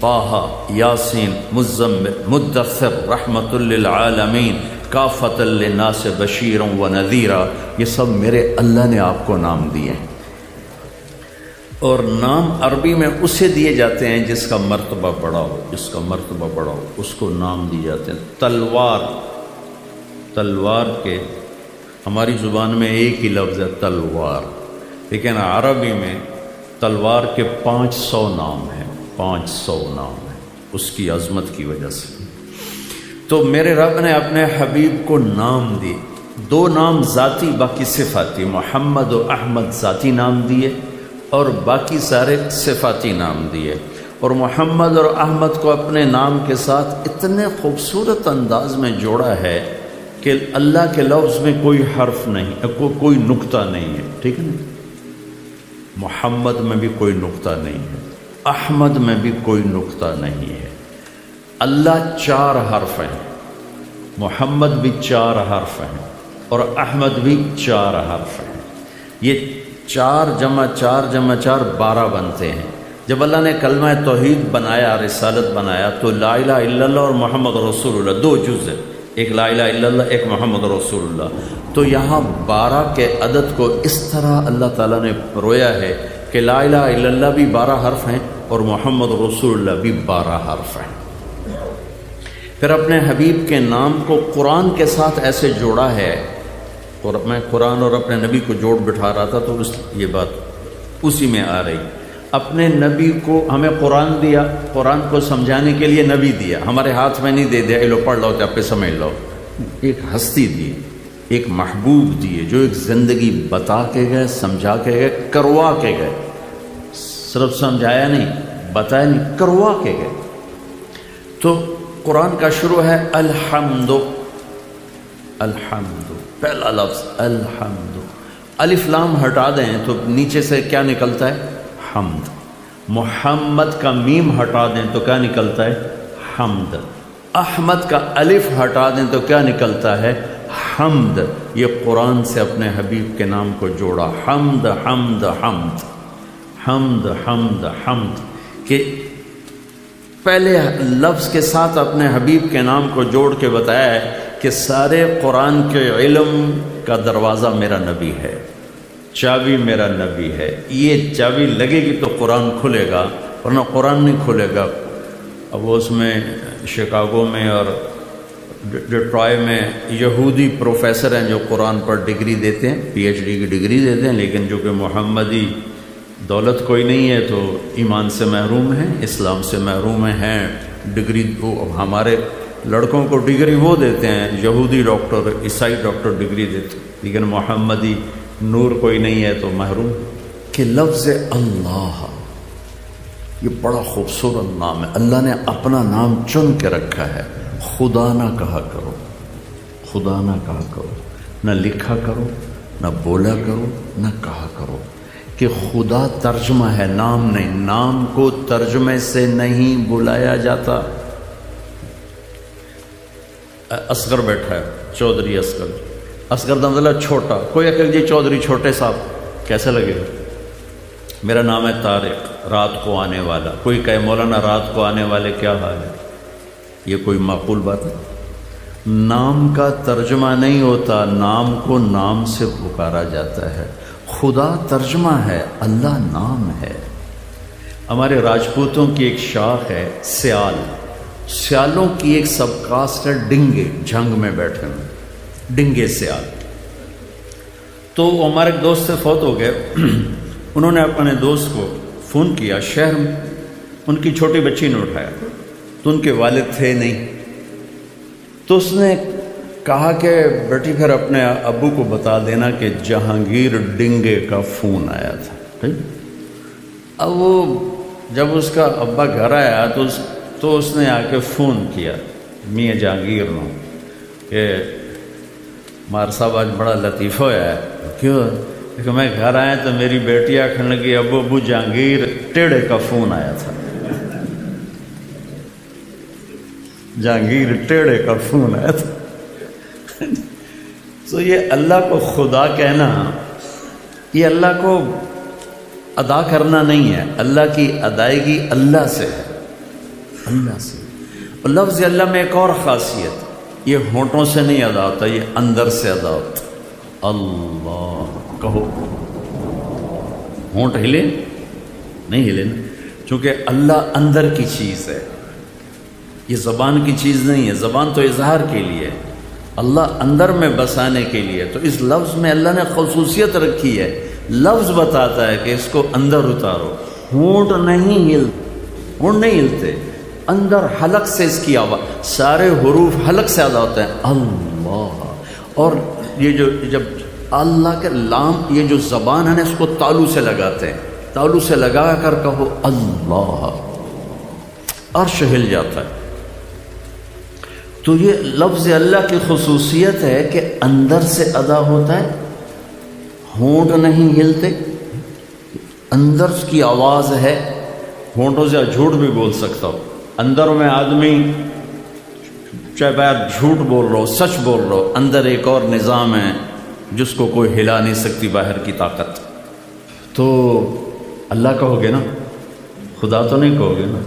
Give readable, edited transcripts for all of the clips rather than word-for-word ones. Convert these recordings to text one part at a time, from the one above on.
طٰہٰ، یاسین، مزمل، مدثر، رحمۃ للعالمین، کافۃ للناس بشیرا ونذیرا، یہ سب میرے اللہ نے آپ کو نام دیے ہیں۔ اور نام عربی میں اسے دیے جاتے ہیں جس کا مرتبہ بڑا ہو، جس کا مرتبہ بڑا ہو اس کو نام دیے جاتے ہیں۔ تلوار، تلوار کے ہماری زبان میں ایک ہی لفظ ہے تلوار، لیکن عربی میں تلوار کے 500 نام ہیں، 500 نام ہیں اس کی عظمت کی وجہ سے۔ تو میرے رب نے اپنے حبیب کو نام دیے، 2 نام ذاتی باقی صفاتی، محمد و احمد ذاتی نام دیے اور باقی سارے صفاتی نام دیے۔ اور محمد اور احمد کو اپنے نام کے ساتھ اتنے خوبصورت انداز میں جوڑا ہے کہ اللہ کے لفظ میں کوئی حرف نہیں، کوئی نقطہ نہیں ہے، ٹھیک ہے نا؟ محمد میں بھی کوئی نقطہ نہیں ہے، احمد میں بھی کوئی نقطہ نہیں ہے۔ اللہ 4 حرف ہیں، محمد بھی 4 حرف ہیں اور احمد بھی 4 حرف ہیں۔ یہ 4 جمع 4 جمع 4 12 بنتے ہیں۔ جب اللہ نے کلمہ توحید بنایا، رسالت بنایا، تو لا الہ الا اللہ اور محمد رسول اللہ 2 جز ہیں، ایک لا الہ الا اللہ، ایک محمد رسول اللہ۔ تو یہاں 12 کے عدد کو اس طرح اللہ تعالیٰ نے پرویا ہے کہ لا الہ الا اللہ بھی 12 حرف ہیں اور محمد رسول اللہ بھی 12 حرف ہیں۔ پھر اپنے حبیب کے نام کو قرآن کے ساتھ ایسے جوڑا ہے، اور میں قرآن اور اپنے نبی کو جوڑ بٹھا رہا تھا تو یہ بات اسی میں آ رہی۔ اپنے نبی کو ہمیں قرآن دیا، قرآن کو سمجھانے کے لیے نبی دیا، ہمارے ہاتھ میں نہیں دے دیا اے لو پڑھ لو تو آپ پہ سمجھ لو۔ ایک ہستی دی، ایک محبوب دیے جو ایک زندگی بتا کے گئے، سمجھا کے گئے، کروا کے گئے، صرف سمجھایا نہیں، بتایا نہیں، کروا کے گئے۔ تو قرآن کا شروع ہے الحمد، الحمد پہلا لفظ الحمد، الف لام ہٹا دیں تو نیچے سے کیا نکلتا ہے؟ حمد۔ محمد کا میم ہٹا دیں تو کیا نکلتا ہے؟ حمد۔ احمد کا الف ہٹا دیں تو کیا نکلتا ہے؟ حمد۔ یہ قرآن سے اپنے حبیب کے نام کو جوڑا، حمد حمد حمد حمد حمد حمد، کہ پہلے لفظ کے ساتھ اپنے حبیب کے نام کو جوڑ کے بتایا ہے کہ سارے قرآن کے علم کا دروازہ میرا نبی ہے، چابی میرا نبی ہے۔ یہ چابی لگے گی تو قرآن کھلے گا، ورنہ قرآن نہیں کھلے گا۔ اب وہ اس میں شکاگو میں اور ڈیٹرائٹ میں یہودی پروفیسر ہیں جو قرآن پر ڈگری دیتے ہیں، پی ایچ ڈی کی ڈگری دیتے ہیں، لیکن جو کہ محمدی دولت کوئی نہیں ہے تو ایمان سے محروم ہیں، اسلام سے محروم ہیں۔ ڈگری ہمارے لڑکوں کو ڈگری وہ دیتے ہیں، یہودی ڈاکٹر، عیسائی ڈاکٹر ڈگری دیتے ہیں، لیکن محمدی نور کوئی نہیں ہے تو محروم۔ کہ لفظ اللہ یہ بڑا خوبصورت نام ہے، اللہ نے اپنا نام چن کے رکھا ہے۔ خدا نہ کہا کرو، خدا نہ کہا کرو، نہ لکھا کرو، نہ بولا کرو، نہ کہا کرو، کہ خدا ترجمہ ہے، نام نہیں۔ نام کو ترجمے سے نہیں بلایا جاتا۔ اصغر بیٹھا ہے، چودھری اصغر، اصغر کا مطلب چھوٹا، کوئی اکل جی چودھری چھوٹے صاحب کیسے لگے گا؟ میرا نام ہے طارق، رات کو آنے والا، کوئی کہے مولانا رات کو آنے والے کیا حال ہے؟ یہ کوئی معقول بات ہے؟ نام کا ترجمہ نہیں ہوتا، نام کو نام سے پکارا جاتا ہے۔ خدا ترجمہ ہے، اللہ نام ہے۔ ہمارے راجپوتوں کی ایک شاخ ہے سیال، سیالوں کی ایک سب کاسٹ ہے ڈنگے، جنگ میں بیٹھے ہوئے ڈنگے سیال۔ تو ہمارے ایک دوست سے فوت ہو گئے، انہوں نے اپنے دوست کو فون کیا شہر میں، ان کی چھوٹی بچی نے اٹھایا تو ان کے والد تھے نہیں، تو اس نے کہا کہ بیٹی پھر اپنے ابو کو بتا دینا کہ جہانگیر ڈنگے کا فون آیا تھا۔ اب وہ جب اس کا ابا گھر آیا تو اس نے آ کے فون کیا میاں جہانگیر نے کہ مار صاحب آج بڑا لطیفہ ہوا ہے۔ کیوں؟ کہ میں گھر آیا تو میری بیٹی آخنے لگی ابو جہانگیر ٹیڑے کا فون آیا تھا، جہانگیر ٹیڑے کا فون آیا تھا۔ تو یہ اللہ کو خدا کہنا، یہ اللہ کو ادا کرنا نہیں ہے، اللہ کی ادائیگی اللہ سے ہے۔ اللہ سے۔ اور لفظ اللہ میں ایک اور خاصیت، یہ ہونٹوں سے نہیں ادا ہوتا، یہ اندر سے ادا ہوتا۔ اللہ کہو، ہونٹ ہلے نہیں ہلے نا، چونکہ اللہ اندر کی چیز ہے، یہ زبان کی چیز نہیں ہے۔ زبان تو اظہار کے لیے، اللہ اندر میں بسانے کے لیے۔ تو اس لفظ میں اللہ نے خصوصیت رکھی ہے، لفظ بتاتا ہے کہ اس کو اندر اتارو۔ ہونٹ نہیں ہلتے، ہونٹ نہیں ہلتے، اندر حلق سے اس کی آواز، سارے حروف حلق سے ادا ہوتے ہیں اللہ۔ اور یہ جو جب اللہ کے لام، یہ جو زبان ہے نا، اس کو تالو سے لگاتے ہیں، تالو سے لگا کر کہو اللہ، عرش ہل جاتا ہے۔ تو یہ لفظ اللہ کی خصوصیت ہے کہ اندر سے ادا ہوتا ہے، ہونٹ نہیں ہلتے، اندر کی آواز ہے۔ ہونٹوں سے جھوٹ بھی بول سکتا ہو، اندر میں آدمی چاہے باہر جھوٹ بول رہا ہو، سچ بول رہا ہو، اندر ایک اور نظام ہے جس کو کوئی ہلا نہیں سکتی باہر کی طاقت۔ تو اللہ کہو گے نا، خدا تو نہیں کہو گے نا،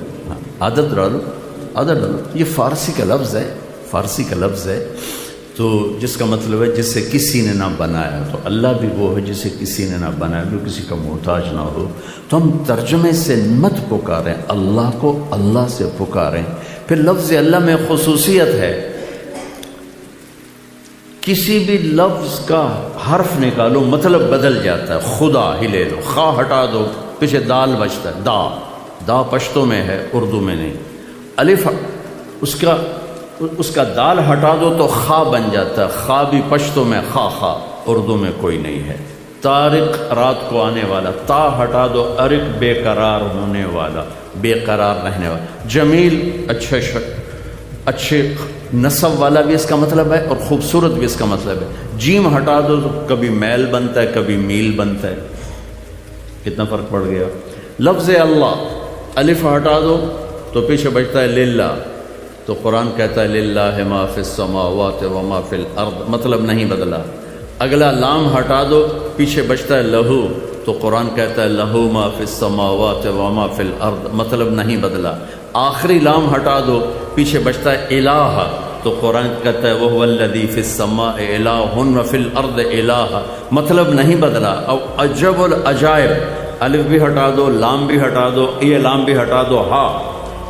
عادت ڈالو، عادت ڈالو۔ یہ فارسی کا لفظ ہے، فارسی کا لفظ ہے، تو جس کا مطلب ہے جسے کسی نے نہ بنایا۔ تو اللہ بھی وہ ہے جسے کسی نے نہ بنایا، جو کسی کا محتاج نہ ہو۔ تو ہم ترجمے سے مت پکاریں اللہ کو، اللہ سے پکاریں۔ پھر لفظ اللہ میں خصوصیت ہے، کسی بھی لفظ کا حرف نکالو مطلب بدل جاتا ہے۔ خدا ہی لے لو، خا ہٹا دو، پیچھے دال بچتا ہے، دا، دا پشتو میں ہے، اردو میں نہیں۔ الف اس کا دال ہٹا دو تو خا بن جاتا ہے، خا بھی پشتو میں خا، خا اردو میں کوئی نہیں ہے۔ طارق رات کو آنے والا، تا ہٹا دو، ارق بے قرار ہونے والا، بے قرار رہنے والا۔ جمیل اچھے نصب والا بھی اس کا مطلب ہے، اور خوبصورت بھی اس کا مطلب ہے۔ جیم ہٹا دو تو کبھی میل بنتا ہے، کبھی میل بنتا ہے۔ کتنا فرق پڑ گیا۔ لفظ اللہ، الف ہٹا دو تو پیچھے بچتا ہے للہ، تو قرآن کہتا ہے للہ ما فی السماوات و ما فی الارض، مطلب نہیں بدلا۔ اگلا لام ہٹا دو، پیچھے بچتا ہے لہو، تو قرآن کہتا ہے لہو ما فی السماوات و ما فی الارض، مطلب نہیں بدلا۔ آخری لام ہٹا دو، پیچھے بچتا ہے الہ، تو قرآن کہتا ہے وہو الذی فی السماء الہ و فی الارض الہ، مطلب نہیں بدلا۔ او عجب العجائب، الف بھی ہٹا دو، لام بھی ہٹا دو، یہ لام بھی ہٹا دو، ہا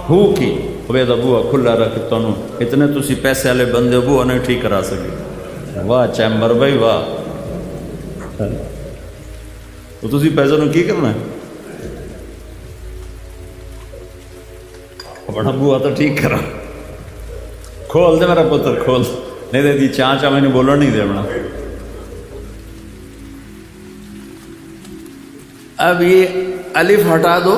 ہو کی عبید ابو کھلا رکھ تنو اتنے تسی پیسے والے بندے ابو نہیں ٹھیک کرا سکے۔ واہ چیمبر بھائی واہ، تو تسی پیسے نو کی کرنا ہے؟ بڑا ابو تو ٹھیک کرا، کھول دے میرا پتر، کھول نہیں دے دی چاچا میں نے بولنا نہیں دے بنا۔ اب یہ الف ہٹا دو،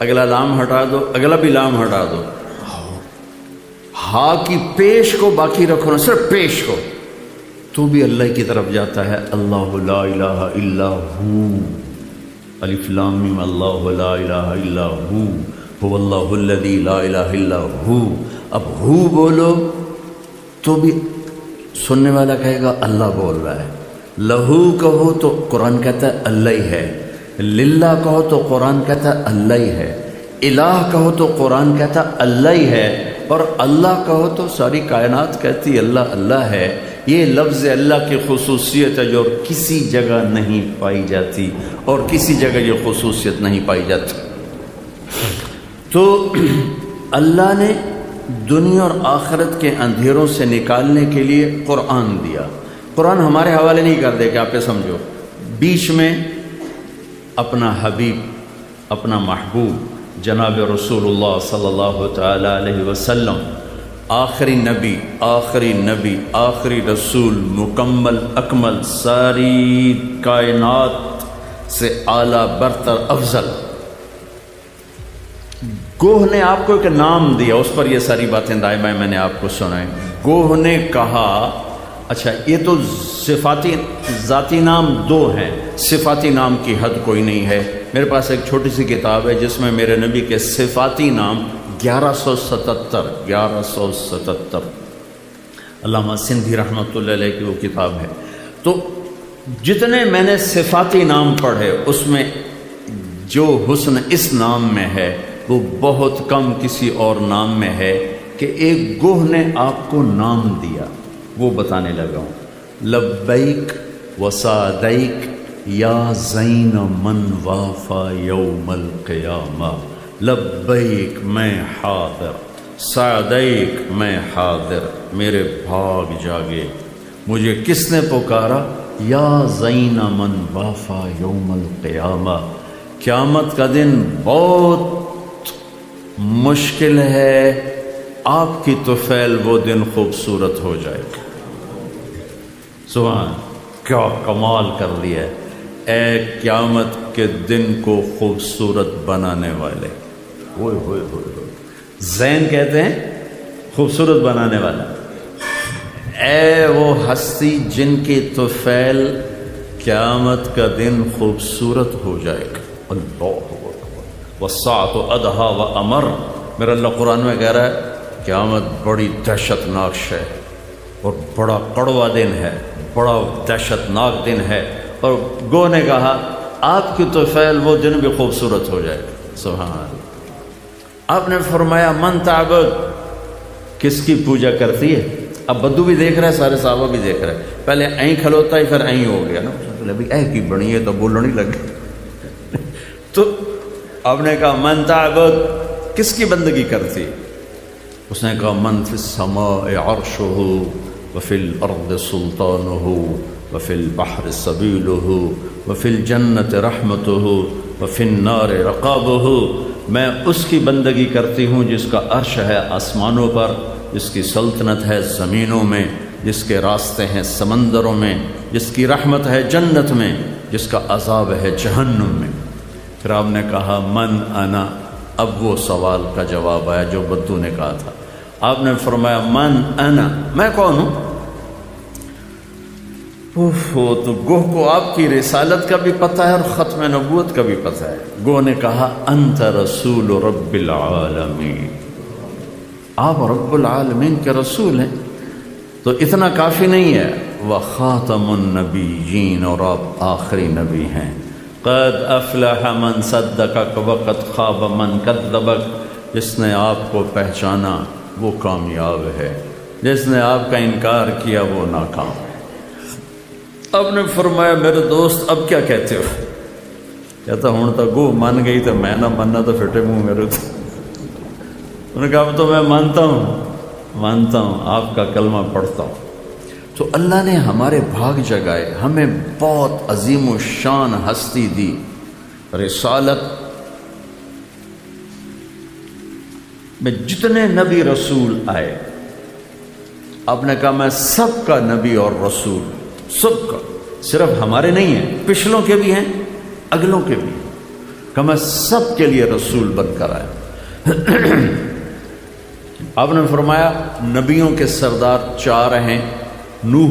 اگلا لام ہٹا دو، اگلا بھی لام ہٹا دو، ہا کی پیش کو باقی رکھو نا، صرف پیش کو، تو بھی اللہ کی طرف جاتا ہے۔ اللہ لا الہ الا ہو، الف لام میم، اللہ لا الہ الا ہو، هو اللہ الذی لا الہ الا ہو۔ اب ہو بولو تو بھی سننے والا کہے گا اللہ بول رہا ہے، لہو کہو تو قرآن کہتا ہے اللہ ہی ہے، للہ کہو تو قرآن کہتا ہے اللہ ہی ہے، الہ کہو تو قرآن کہتا ہے اللہ ہی ہے، اور اللہ کہو تو ساری کائنات کہتی اللہ اللہ ہے۔ یہ لفظ اللہ کی خصوصیت ہے جو کسی جگہ نہیں پائی جاتی، اور کسی جگہ یہ خصوصیت نہیں پائی جاتی۔ تو اللہ نے دنیا اور آخرت کے اندھیروں سے نکالنے کے لیے قرآن دیا۔ قرآن ہمارے حوالے نہیں کر دے کہ آپ یہ سمجھو، بیچ میں اپنا حبیب، اپنا محبوب جناب رسول اللہ صلی اللہ تعالی علیہ وسلم، آخری نبی، آخری رسول، مکمل اکمل، ساری کائنات سے اعلیٰ برتر افضل۔ گوہ نے آپ کو ایک نام دیا، اس پر یہ ساری باتیں دائیں بائیں میں نے آپ کو سنائیں۔ گوہ نے کہا، اچھا یہ تو صفاتی ذاتی نام دو ہیں، صفاتی نام کی حد کوئی نہیں ہے۔ میرے پاس ایک چھوٹی سی کتاب ہے جس میں میرے نبی کے صفاتی نام 1177 علامہ سندھی رحمۃ اللہ علیہ کی وہ کتاب ہے۔ تو جتنے میں نے صفاتی نام پڑھے اس میں جو حسن اس نام میں ہے وہ بہت کم کسی اور نام میں ہے کہ ایک گوہ نے آپ کو نام دیا، وہ بتانے لگا ہوں۔ لبیک وسعدیک یا زین من وافا یوم القیامہ، لبیک میں حاضر، سعدیک میں حاضر، میرے بھاگ جاگے، مجھے کس نے پکارا؟ یا زین من وافا یوم القیامہ، قیامت کا دن بہت مشکل ہے، آپ کی طفیل وہ دن خوبصورت ہو جائے گا۔ سبحان، کیا کمال کر لیا ہے، اے قیامت کے دن کو خوبصورت بنانے والے، ہوئے ہوئے ہوئے ہوئے، زین کہتے ہیں خوبصورت بنانے والا، اے وہ ہستی جن کی طفیل قیامت کا دن خوبصورت ہو جائے گا۔ اللہ اکبر، والساعۃ ادھیٰ وامر، میرا اللہ قرآن میں کہہ رہا ہے قیامت بڑی دہشت ناک ہے اور بڑا کڑوا دن ہے، بڑا دہشت ناک دن ہے، اور گو نے کہا آپ کی طفیل وہ دن بھی خوبصورت ہو جائے گا۔ سبحان اللہ۔ آپ نے فرمایا من تعبد، کس کی پوجا کرتی ہے؟ اب بدو بھی دیکھ رہا ہے، سارے صحابہ بھی دیکھ رہے ہیں، پہلے این کھلوتا ہے پھر این ہو گیا نا، ابھی اے کی بنی ہے تو بولنے لگے تو آپ نے کہا من تعبد، کس کی بندگی کرتی؟ اس نے کہا من فی السماء عرشہ وفی الارض سلطانہ وفی البحر سبیلہ وفی الجنت رحمتہ وفی النار رقابہ، میں اس کی بندگی کرتی ہوں جس کا عرش ہے آسمانوں پر، جس کی سلطنت ہے زمینوں میں، جس کے راستے ہیں سمندروں میں، جس کی رحمت ہے جنت میں، جس کا عذاب ہے جہنم میں۔ پھر آپ نے کہا من انا، اب وہ سوال کا جواب آیا جو بدو نے کہا تھا۔ آپ نے فرمایا من انا، میں کون ہوں؟ تو گوہ کو آپ کی رسالت کا بھی پتہ ہے اور ختم نبوت کا بھی پتہ ہے۔ گوہ نے کہا انت رسول رب العالمین، آپ رب العالمین کے رسول ہیں، تو اتنا کافی نہیں ہے، وخاتم النبیین، اور آپ آخری نبی ہیں۔ قد افلح من صدقک وقد خاب من کذبک، جس نے آپ کو پہچانا وہ کامیاب ہے، جس نے آپ کا انکار کیا وہ ناکام ہے۔ اب نے فرمایا میرے دوست اب کیا کہتے ہو؟ کہتا ہوں تو گو مان گئی تو میں نہ ماننا تو پھٹے منہ میرے تو۔ انہوں نے کہا اب تو میں مانتا ہوں، آپ کا کلمہ پڑھتا ہوں۔ تو اللہ نے ہمارے بھاگ جگائے، ہمیں بہت عظیم و شان ہستی دی، رسالت میں جتنے نبی رسول آئے، آپ نے کہا میں سب کا نبی اور رسول، سب کا، صرف ہمارے نہیں ہیں، پچھلوں کے بھی ہیں اگلوں کے بھی ہیں، کہ میں سب کے لیے رسول بن کر آیا۔ آپ نے فرمایا نبیوں کے سردار 4 ہیں، نوح،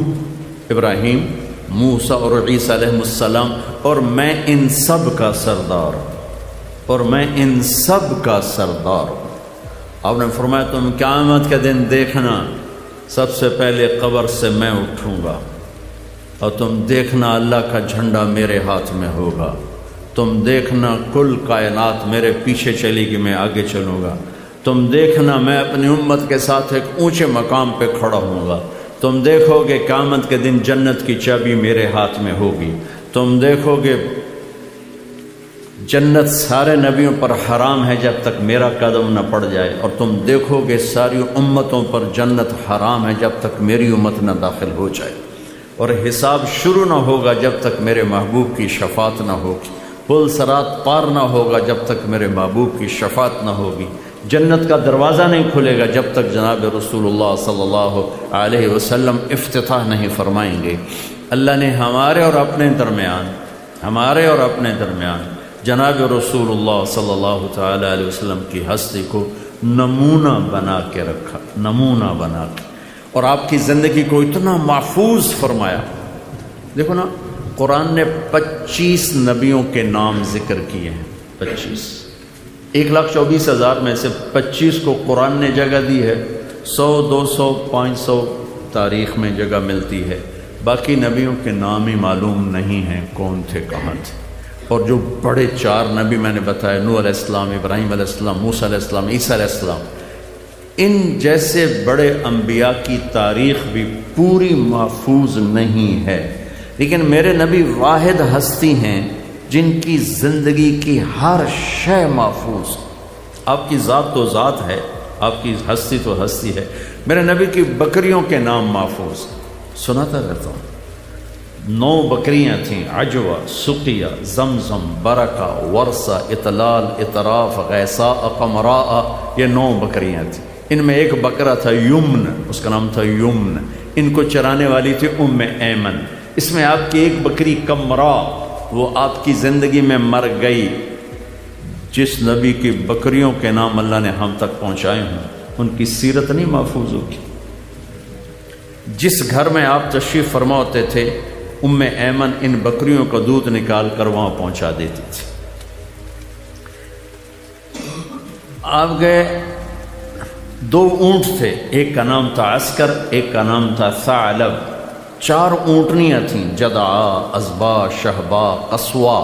ابراہیم، موسیٰ اور عیسیٰ علیہ السلام، اور میں ان سب کا سردار ہوں، آپ نے فرمایا تم قیامت کے دن دیکھنا سب سے پہلے قبر سے میں اٹھوں گا، اور تم دیکھنا اللہ کا جھنڈا میرے ہاتھ میں ہوگا، تم دیکھنا کل کائنات میرے پیچھے چلے گی، میں آگے چلوں گا، تم دیکھنا میں اپنی امت کے ساتھ ایک اونچے مقام پہ کھڑا ہوں گا، تم دیکھو گے قیامت کے دن جنت کی چابی میرے ہاتھ میں ہوگی، تم دیکھو گے جنت سارے نبیوں پر حرام ہے جب تک میرا قدم نہ پڑ جائے، اور تم دیکھو گے ساری امتوں پر جنت حرام ہے جب تک میری امت نہ داخل ہو جائے، اور حساب شروع نہ ہوگا جب تک میرے محبوب کی شفاعت نہ ہوگی، پل صراط پار نہ ہوگا جب تک میرے محبوب کی شفاعت نہ ہوگی، جنت کا دروازہ نہیں کھلے گا جب تک جناب رسول اللہ صلی اللہ علیہ وسلم افتتاح نہیں فرمائیں گے۔ اللہ نے ہمارے اور اپنے درمیان جناب رسول اللہ صلی اللہ تعالی علیہ وسلم کی ہستی کو نمونہ بنا کے رکھا، نمونہ بنا کے، اور آپ کی زندگی کو اتنا محفوظ فرمایا۔ دیکھو نا، قرآن نے 25 نبیوں کے نام ذکر کیے ہیں، 25، 1,24,000 میں سے 25 کو قرآن نے جگہ دی ہے، 100 200 500 تاریخ میں جگہ ملتی ہے، باقی نبیوں کے نام ہی معلوم نہیں ہیں کون تھے کہاں تھے۔ اور جو بڑے 4 نبی میں نے بتایا، نوح علیہ السلام، ابراہیم علیہ السلام، موسیٰ علیہ السلام، عیسیٰ علیہ السلام، ان جیسے بڑے انبیاء کی تاریخ بھی پوری محفوظ نہیں ہے، لیکن میرے نبی واحد ہستی ہیں جن کی زندگی کی ہر شے محفوظ۔ آپ کی ذات تو ذات ہے، آپ کی ہستی تو ہستی ہے، میرے نبی کی بکریوں کے نام محفوظ۔ سناتا رہتا ہوں، 9 بکریاں تھیں، عجوہ، سقیہ، زمزم، برکہ، ورثہ، اطلال، اطراف، غیثاء، قمراء، یہ 9 بکریاں تھیں۔ ان میں ایک بکرا تھا یمن، اس کا نام تھا یمن، ان کو چرانے والی تھی ایمن۔ اس میں آپ کی ایک بکری کمرا، وہ آپ کی زندگی میں مر گئی۔ جس نبی کی بکریوں کے نام اللہ نے ہم تک پہنچائے ہوں، ان کی سیرت نہیں محفوظ ہوگی۔ جس گھر میں آپ تشریف فرما ہوتے تھے، ایمن ان بکریوں کا دودھ نکال کر وہاں پہنچا دیتی تھی۔ آپ گئے، 2 اونٹ تھے، ایک کا نام تھا عسکر، ایک کا نام تھا ثعلب۔ 4 اونٹنیاں تھیں، جدعا، ازبا، شہبا، قصوا۔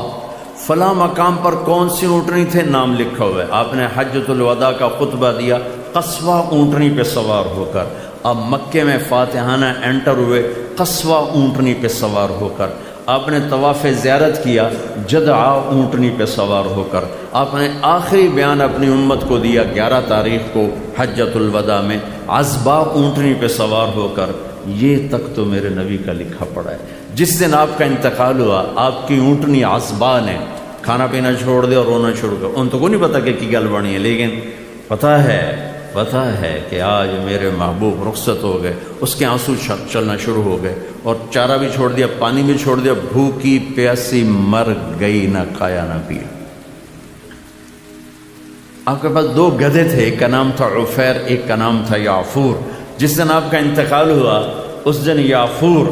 فلاں مقام پر کون سی اونٹنی تھے، نام لکھا ہوا ہے۔ آپ نے حجۃ الوداع کا خطبہ دیا قصوا اونٹنی پہ سوار ہو کر۔ آپ مکے میں فاتحانہ انٹر ہوئے قصوا اونٹنی پہ سوار ہو کر۔ آپ نے طواف زیارت کیا جدعا اونٹنی پہ سوار ہو کر۔ آپ نے آخری بیان اپنی امت کو دیا 11 تاریخ کو حجۃ الوداع میں عزبا اونٹنی پہ سوار ہو کر۔ یہ تک تو میرے نبی کا لکھا پڑا ہے۔ جس دن آپ کا انتقال ہوا، آپ کی اونٹنی عزبا نے کھانا پینا چھوڑ دیا اور رونا چھوڑ کر، ان تو کو نہیں پتا کہ کی گل بنی ہے، لیکن پتہ ہے کہ آج میرے محبوب رخصت ہو گئے۔ اس کے آنسو چلنا شروع ہو گئے، اور چارہ بھی چھوڑ دیا، پانی بھی چھوڑ دیا، بھوکی پیاسی مر گئی، نہ کھایا نہ پیا۔ آپ کے پاس 2 گدھے تھے، ایک کا نام تھا عفیر، ایک کا نام تھا یعفور۔ جس دن آپ کا انتقال ہوا، اس دن یعفور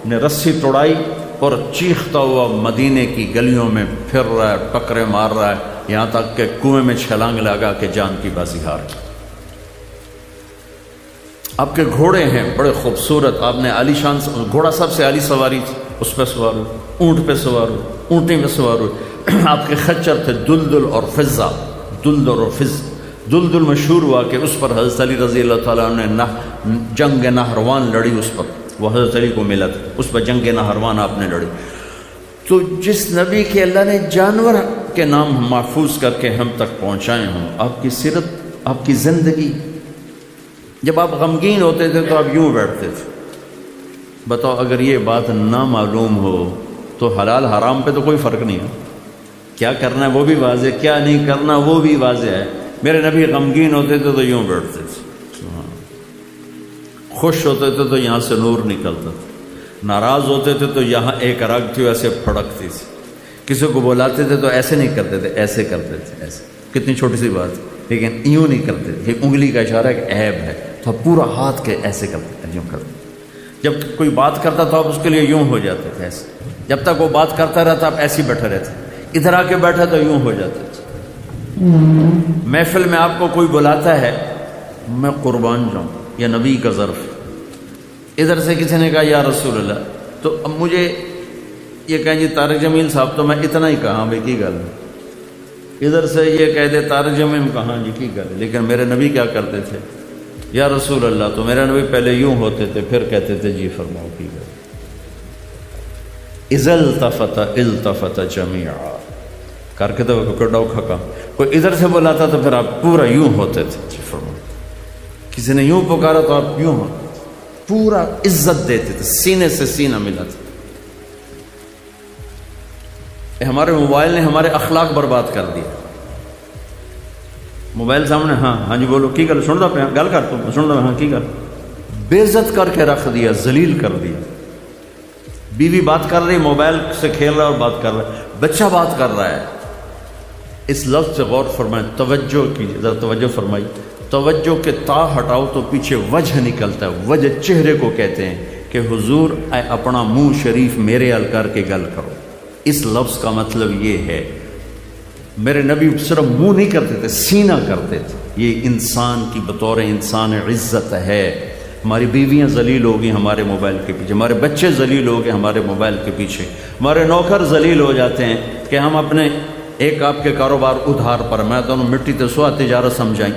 نے رسی توڑائی اور چیختا ہوا مدینے کی گلیوں میں پھر رہا ہے، ٹکرے مار رہا ہے، یہاں تک کہ کنویں میں چھلانگ لگا کے جان کی بازی ہار کی۔ آپ کے گھوڑے ہیں بڑے خوبصورت، آپ نے عالی شان، گھوڑا سب سے عالی سواری تھی، اس پہ سوار ہوئے، اونٹ پہ سوار ہوئے، اونٹی پہ سوار ہوئے۔ آپ کے خچر تھے دلدل اور فضہ، دلدل اور فض۔ دلدل مشہور ہوا کہ اس پر حضرت علی رضی اللہ تعالیٰ نے جنگ نہروان لڑی، اس پر وہ حضرت علی کو ملا تھا، اس پر جنگ نہروان آپ نے لڑی۔ تو جس نبی کے اللہ نے جانور کے نام محفوظ کر کے ہم تک پہنچائے ہوں، آپ کی سیرت، آپ کی زندگی، جب آپ غمگین ہوتے تھے تو آپ یوں بیٹھتے تھے۔ بتاؤ اگر یہ بات نہ معلوم ہو تو حلال حرام پہ تو کوئی فرق نہیں ہے، کیا کرنا ہے وہ بھی واضح، کیا نہیں کرنا وہ بھی واضح ہے۔ میرے نبی غمگین ہوتے تھے تو یوں بیٹھتے تھے، خوش ہوتے تھے تو یہاں سے نور نکلتا تھا، ناراض ہوتے تھے تو یہاں ایک رگ تھی ایسے پھڑکتی تھی، کسی کو بلاتے تھے تو ایسے نہیں کرتے تھے، ایسے کرتے تھے، ایسے۔ کتنی چھوٹی سی بات، لیکن یوں نہیں کرتے تھے، انگلی کا اشارہ ایک عیب ہے، تو پورا ہاتھ کے ایسے کرتے تھے، یوں کرتے۔ جب کوئی بات کرتا تھا آپ اس کے لیے یوں ہو جاتے تھے ایسے، جب تک وہ بات کرتا رہتا آپ ایسے ہی بیٹھے رہتے، ادھر آ کے بیٹھا تو یوں ہو جاتے تھے۔ محفل میں آپ کو کوئی بلاتا ہے، میں قربان جاؤں، یا نبی کا ظرف، ادھر سے کسی نے کہا یا رسول اللہ، تو اب مجھے یہ کہیں جی طارق جمیل صاحب، تو میں اتنا ہی کہا بھائی کی گل ہے، ادھر سے یہ کہہ دے طارق جمیل کہاں جی کی گل ہے، لیکن میرے نبی کیا کرتے تھے، یا رسول اللہ، تو میرے نبی پہلے یوں ہوتے تھے پھر کہتے تھے جی فرماؤ کی گل۔ اذا التفت جمیعا کر کے تو کڈاؤ کھکا، کوئی ادھر سے بلاتا تو پھر آپ پورا یوں ہوتے تھے، جی فرماؤ۔ کسی نے یوں پکارا تو آپ یوں ہوتے، پورا عزت دیتے تھے، سینے سے سینہ ملاتے تھے۔ ہمارے موبائل نے ہمارے اخلاق برباد کر دیا۔ موبائل سامنے، ہاں جی بولو کی گل، سن دا پہ گل کر، تو سن دا، ہاں کی گل، بے عزت کر کے رکھ دیا، ذلیل کر دیا۔ بیوی بات کر رہی، موبائل سے کھیل رہا اور بات کر رہا ہے، بچہ بات کر رہا ہے۔ اس لفظ سے غور فرمائیں، توجہ کیجیے، ذرا توجہ فرمائی، توجہ کے تا ہٹاؤ تو پیچھے وجہ نکلتا ہے، وجہ چہرے کو کہتے ہیں کہ حضور اے اپنا منہ شریف میرے حل کر کے گل کرو۔ اس لفظ کا مطلب یہ ہے میرے نبی صرف منہ نہیں کرتے تھے، سینہ کرتے تھے۔ یہ انسان کی بطور انسان عزت ہے، ہماری بیویاں ذلیل ہوگی ہمارے موبائل کے پیچھے، ہمارے بچے ذلیل ہو گئے ہمارے موبائل کے پیچھے، ہمارے نوکر ذلیل ہو جاتے ہیں کہ ہم اپنے ایک آپ کے کاروبار ادھار پر، میں تو مٹی تو سوا تجارت سمجھائیں،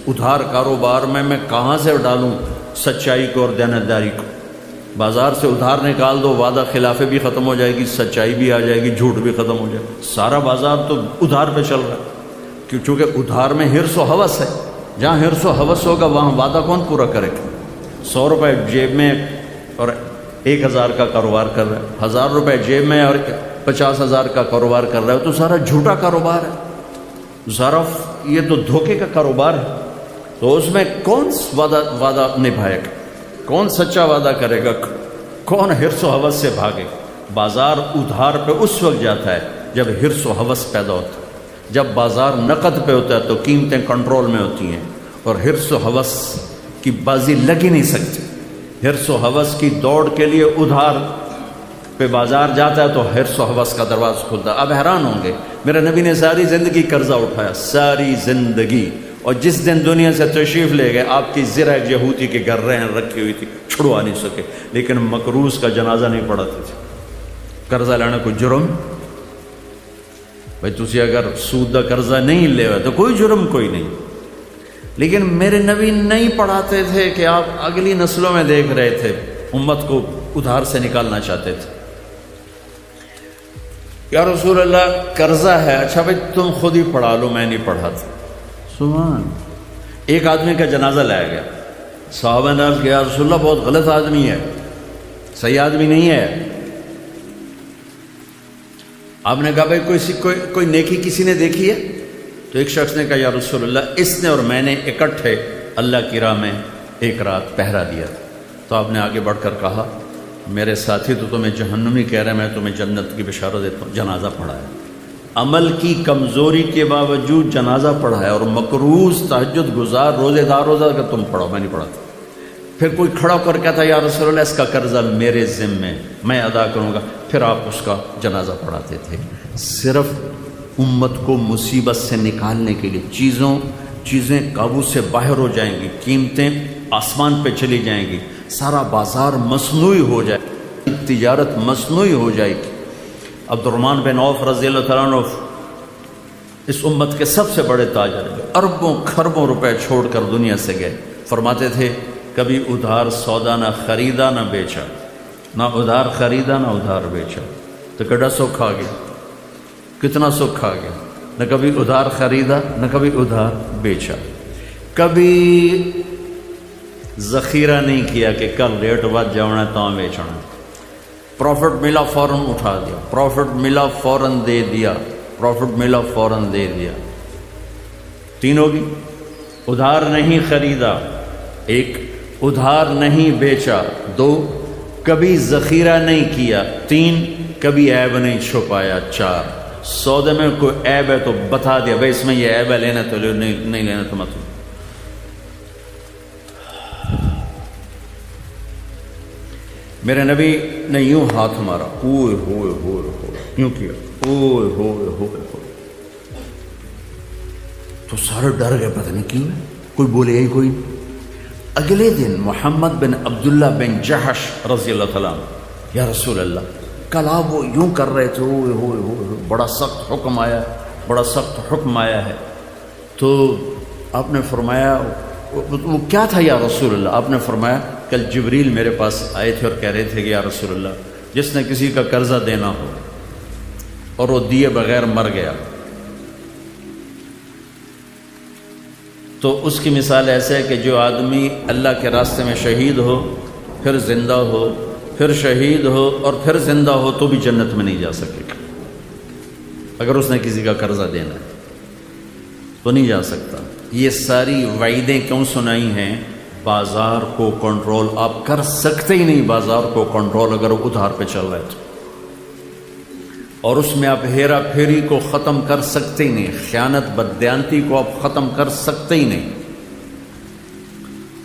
ادھار کاروبار میں کہاں سے ڈالوں سچائی کو اور دیانتداری کو؟ بازار سے ادھار نکال دو، وعدہ خلافی بھی ختم ہو جائے گی، سچائی بھی آ جائے گی، جھوٹ بھی ختم ہو جائے گا، سارا بازار تو ادھار پہ چل رہا ہے، چونکہ ادھار میں حرص و ہوس ہے، جہاں حرص و ہوس ہوگا وہاں وعدہ کون پورا کرے گا؟ 100 روپے جیب میں اور 1000 کا کاروبار کر رہا ہے، 1000 روپے جیب میں اور 50,000 کا کاروبار کر رہا ہے، تو سارا جھوٹا کاروبار ہے، سارا یہ تو دھوکے کا کاروبار ہے۔ تو اس میں کون وعدہ نبھائے گا؟ کون سچا وعدہ کرے گا؟ کون حرص و ہوس سے بھاگے گا؟ بازار ادھار پہ اس وقت جاتا ہے جب حرص و ہوس پیدا ہوتا ہے، جب بازار نقد پہ ہوتا ہے تو قیمتیں کنٹرول میں ہوتی ہیں، اور حرص و ہوس کی بازی لگ ہی نہیں سکتی۔ حرص و ہوس کی دوڑ کے لیے ادھار پہ بازار جاتا ہے تو حرص و ہوس کا دروازہ کھلتا ہے۔ اب حیران ہوں گے، میرے نبی نے ساری زندگی قرضہ اٹھایا، ساری زندگی، اور جس دن دنیا سے تشریف لے گئے آپ کی زرہ ایک یہودی کے گھر رہن رکھی ہوئی تھی، چھڑوا نہیں سکے، لیکن مقروض کا جنازہ نہیں پڑھاتے تھے۔ قرضہ لینا کوئی جرم؟ بھائی تسی اگر سود دا قرضہ نہیں لے ہوئے تو کوئی جرم کوئی نہیں، لیکن میرے نبی نہیں پڑھاتے تھے کہ آپ اگلی نسلوں میں دیکھ رہے تھے، امت کو ادھار سے نکالنا چاہتے تھے۔ یا رسول اللہ قرضہ ہے، اچھا بھائی تم خود ہی پڑھا لو، میں نہیں پڑھاتا۔ سبحان، ایک آدمی کا جنازہ لایا گیا، صحابہ نے عرض کیا یا رسول اللہ بہت غلط آدمی ہے، صحیح آدمی نہیں ہے۔ آپ نے کہا بھائی کوئی نیکی کسی نے دیکھی ہے؟ تو ایک شخص نے کہا یا رسول اللہ اس نے اور میں نے اکٹھے اللہ کی راہ میں ایک رات پہرا دیا۔ تو آپ نے آگے بڑھ کر کہا میرے ساتھی تو تمہیں جہنمی کہہ رہے ہیں، میں تمہیں جنت کی بشارت دیتا ہوں، جنازہ پڑھایا، عمل کی کمزوری کے باوجود جنازہ پڑھایا، اور مقروض تہجد گزار روزے دار روزہ کہ تم پڑھو، میں نہیں پڑھاتا۔ پھر کوئی کھڑا کر کے تھا یا رسول اللہ اس کا قرضہ میرے ذمے، میں ادا کروں گا، پھر آپ اس کا جنازہ پڑھاتے تھے۔ صرف امت کو مصیبت سے نکالنے کے لیے چیزیں قابو سے باہر ہو جائیں گی، قیمتیں آسمان پہ چلی جائیں گی، سارا بازار مصنوعی ہو جائے گی، تجارت مصنوعی ہو جائے گی۔ عبد الرحمن بن عوف رضی اللہ تعالیٰ عنہ اس امت کے سب سے بڑے تاجر ہیں، اربوں خربوں روپے چھوڑ کر دنیا سے گئے، فرماتے تھے کبھی ادھار سودا نہ خریدا نہ بیچا، نہ ادھار خریدا نہ ادھار بیچا۔ تو کڈا سکھ آ گیا، کتنا سکھ آ گیا، نہ کبھی ادھار خریدا نہ کبھی ادھار بیچا، کبھی ذخیرہ نہیں کیا کہ کل ریٹ ود جانا ہے تو بیچنا، پروفٹ ملا فوراً اٹھا دیا، پروفٹ ملا فوراً دے دیا، پروفٹ ملا فوراً دے دیا۔ تین ہوگی، ادھار نہیں خریدا، ایک ادھار نہیں بیچا، دو کبھی ذخیرہ نہیں کیا، تین کبھی عیب نہیں چھپایا، چار سودے میں کوئی عیب ہے تو بتا دیا بھائی اس میں یہ عیب ہے، لینا تو لے، نہیں لینا تو مت۔ میرے نبی نے یوں ہاتھ مارا، اوئے ہوئے ہوئے ہوئے، یوں کیا، اوئے ہوئے ہوئے ہوئے، تو سارے ڈر گئے، پتہ نہیں کیوں ہے، کوئی بولے ہی کوئی نہیں۔ اگلے دن محمد بن عبداللہ بن جحش رضی اللہ تعالیٰ عنہ، یا رسول اللہ کل آپ وہ یوں کر رہے تھے، اوئے ہوئے ہوئے، بڑا سخت حکم آیا، بڑا سخت حکم آیا ہے۔ تو آپ نے فرمایا وہ کیا تھا یا رسول اللہ؟ آپ نے فرمایا کل جبریل میرے پاس آئے تھے اور کہہ رہے تھے کہ یا رسول اللہ جس نے کسی کا قرضہ دینا ہو اور وہ دیے بغیر مر گیا تو اس کی مثال ایسے ہے کہ جو آدمی اللہ کے راستے میں شہید ہو، پھر زندہ ہو، پھر شہید ہو اور پھر زندہ ہو تو بھی جنت میں نہیں جا سکے گا۔ اگر اس نے کسی کا قرضہ دینا ہے تو نہیں جا سکتا۔ یہ ساری وعیدیں کیوں سنائی ہیں؟ بازار کو کنٹرول آپ کر سکتے ہی نہیں، بازار کو کنٹرول اگر وہ ادھار پہ چل رہا ہے تو، اور اس میں آپ ہیرا پھیری کو ختم کر سکتے ہی نہیں، خیانت بددیانتی کو آپ ختم کر سکتے ہی نہیں۔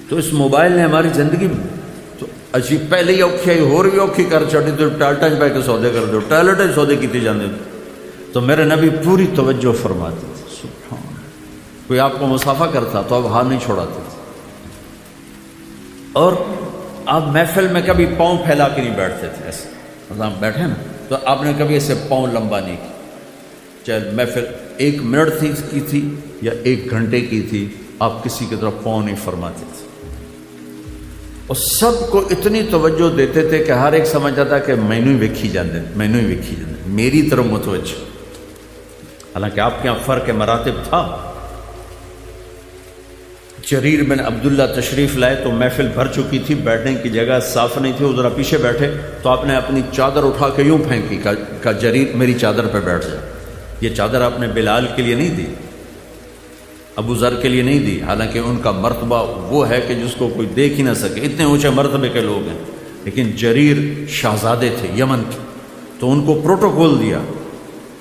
تو اس موبائل نے ہماری زندگی تو اچھی پہلے ہی اوکھی آئی ہو رہی اوکھی کر چڑھی، تو ٹائلٹ پہ کے سودے کر دو، ٹائلٹ سودے کیتے جانے تو میرے نبی پوری توجہ فرماتے تھے۔ سبحان، کوئی آپ کو مسافہ کرتا تو آپ ہاتھ نہیں چھوڑاتے تھے، اور آپ محفل میں کبھی پاؤں پھیلا کے نہیں بیٹھتے تھے ایسے، آپ بیٹھے نا تو آپ نے کبھی ایسے پاؤں لمبا نہیں کیا، چاہے محفل 1 منٹ کی تھی یا 1 گھنٹے کی تھی، آپ کسی کی طرف پاؤں نہیں فرماتے تھے، اور سب کو اتنی توجہ دیتے تھے کہ ہر ایک سمجھ جاتا کہ مینوں ہی ویکھی جاندے، مینوں ہی ویکھی جاندے، میری طرف متوجہ۔ حالانکہ آپ کے یہاں فرق مراتب تھا۔ جریر بن عبداللہ تشریف لائے تو محفل بھر چکی تھی، بیٹھنے کی جگہ صاف نہیں تھی، وہ ذرا پیچھے بیٹھے تو آپ نے اپنی چادر اٹھا کے یوں پھینکی، کہا جریر میری چادر پہ بیٹھ جائے۔ یہ چادر آپ نے بلال کے لیے نہیں دی، ابو ذر کے لیے نہیں دی، حالانکہ ان کا مرتبہ وہ ہے کہ جس کو کوئی دیکھ ہی نہ سکے، اتنے اونچے مرتبے کے لوگ ہیں، لیکن جریر شہزادے تھے یمن کے، تو ان کو پروٹوکول دیا۔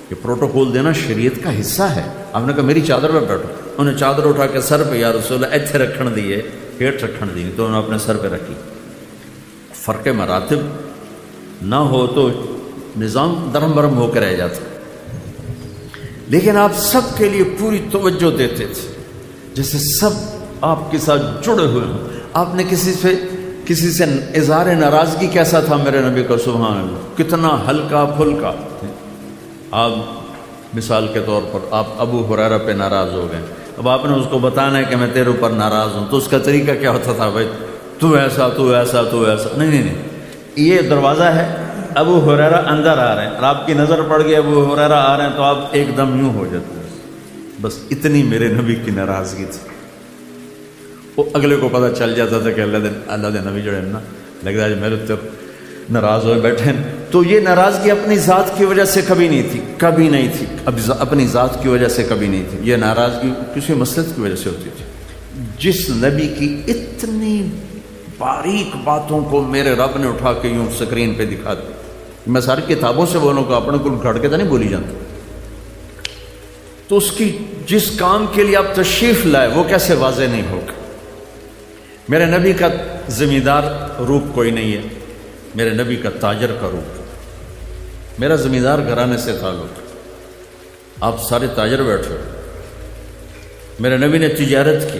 یہ پروٹوکول دینا شریعت کا حصہ ہے۔ آپ نے کہا میری چادر پہ بیٹھو، انہیں چادر اٹھا کے سر پہ، یا رسول اللہ ایتھے رکھن دیے، ہیٹ رکھن دی، تو انہوں نے اپنے سر پہ رکھی۔ فرق مراتب نہ ہو تو نظام درہم برہم ہو کے رہ جاتا، لیکن آپ سب کے لیے پوری توجہ دیتے تھے، جیسے سب آپ کے ساتھ جڑے ہوئے ہوں۔ آپ نے کسی سے اظہار ناراضگی کیسا تھا میرے نبی کا، سبحان اللہ، کتنا ہلکا پھلکا۔ آپ مثال کے طور پر آپ ابو ہریرہ پہ ناراض ہو گئے، اب آپ نے اس کو بتانا ہے کہ میں تیرے اوپر ناراض ہوں، تو اس کا طریقہ کیا ہوتا تھا؟ بھائی تو ایسا تو ایسا تو ایسا، نہیں، یہ دروازہ ہے، ابو ہریرہ اندر آ رہے ہیں اور آپ کی نظر پڑ گئی ابو ہریرہ آ رہے ہیں تو آپ ایک دم یوں ہو جاتے ہیں۔ بس اتنی میرے نبی کی ناراضگی تھی، وہ اگلے کو پتہ چل جاتا تھا کہ اللہ دے نبی جڑے نا لگتا ہے میرے تو ناراض ہوئے بیٹھے ہیں۔ تو یہ ناراضگی اپنی ذات کی وجہ سے کبھی نہیں تھی، اپنی ذات کی وجہ سے کبھی نہیں تھی، یہ ناراضگی کسی مصلحت کی وجہ سے ہوتی تھی۔ جس نبی کی اتنی باریک باتوں کو میرے رب نے اٹھا کے یوں سکرین پہ دکھا دی، میں ساری کتابوں سے بولوں گا، اپنے کو گھڑ کے تو نہیں بولی جاتی، تو اس کی جس کام کے لیے آپ تشریف لائے وہ کیسے واضح نہیں ہوگا؟ میرے نبی کا زمیندار روپ کوئی نہیں ہے، میرے نبی کا تاجر کا روپ، میرا زمیندار گھرانے سے تعلق، آپ سارے تاجر بیٹھے، میرے نبی نے تجارت کی،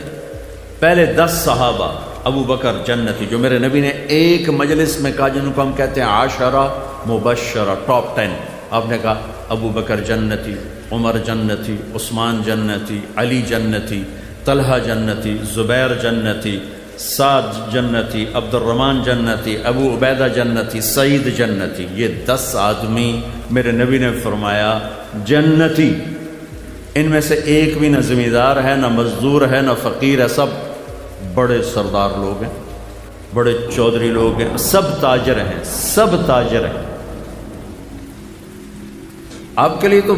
پہلے 10 صحابہ، ابو بکر جنتی، جو میرے نبی نے ایک مجلس میں کہا، جن کو ہم کہتے ہیں عاشرہ مبشرہ، ٹاپ 10، آپ نے کہا ابو بکر جنتی، عمر جنتی، عثمان جنتی، علی جنتی، طلحہ جنتی، زبیر جنتی، سعد جنتی، عبد الرحمن جنتی، ابو عبیدہ جنتی، سعید جنتی، یہ 10 آدمی میرے نبی نے فرمایا جنتی، ان میں سے ایک بھی نہ زمیندار ہے، نہ مزدور ہے، نہ فقیر ہے، سب بڑے سردار لوگ ہیں، بڑے چودھری لوگ ہیں، سب تاجر ہیں، سب تاجر ہیں۔ آپ کے لیے تو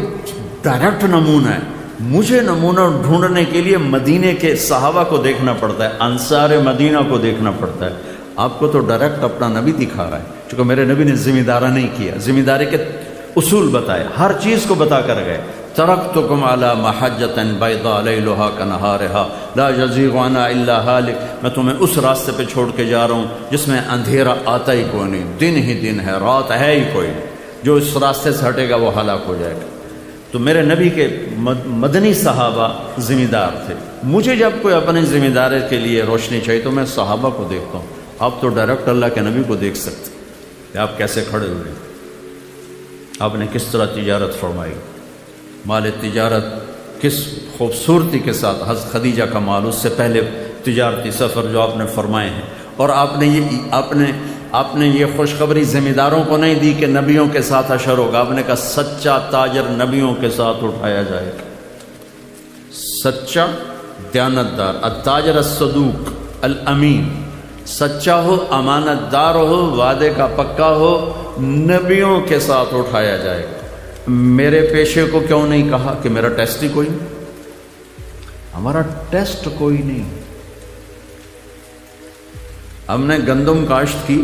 ڈائریکٹ نمونہ ہے، مجھے نمونہ ڈھونڈنے کے لیے مدینے کے صحابہ کو دیکھنا پڑتا ہے، انصار مدینہ کو دیکھنا پڑتا ہے، آپ کو تو ڈائریکٹ اپنا نبی دکھا رہا ہے، چونکہ میرے نبی نے ذمہ نہیں کیا، ذمہ داری کے اصول بتائے، ہر چیز کو بتا کر گئے، ترکتکم علی محجۃ بیضاء لیلھا کنہارھا لا یزیغ عنہا الا ہالک، میں تمہیں اس راستے پہ چھوڑ کے جا رہا ہوں جس میں اندھیرا آتا ہی کوئی نہیں، دن ہی دن ہے، رات ہے ہی کوئی نہیں، جو اس راستے سے ہٹے گا وہ ہلاک ہو جائے گا۔ تو میرے نبی کے مدنی صحابہ ذمہ دار تھے، مجھے جب کوئی اپنے ذمہ داری کے لیے روشنی چاہیے تو میں صحابہ کو دیکھتا ہوں، آپ تو ڈائریکٹ اللہ کے نبی کو دیکھ سکتے کہ آپ کیسے کھڑے ہوئے، آپ نے کس طرح تجارت فرمائی، مال تجارت کس خوبصورتی کے ساتھ، حضرت خدیجہ کا مال، اس سے پہلے تجارتی سفر جو آپ نے فرمائے ہیں، اور آپ نے یہ خوشخبری ذمہ داروں کو نہیں دی کہ نبیوں کے ساتھ حشر ہوگا، آپ نے کہا سچا تاجر نبیوں کے ساتھ اٹھایا جائے گا، سچا دیانتدار، التاجر الصدوق الامین، سچا ہو، امانت دار ہو، وعدے کا پکا ہو، نبیوں کے ساتھ اٹھایا جائے گا۔ میرے پیشے کو کیوں نہیں کہا کہ میرا ٹیسٹ ہی کوئی نہیں، ہمارا ٹیسٹ کوئی نہیں، ہم نے گندم کاشت کی،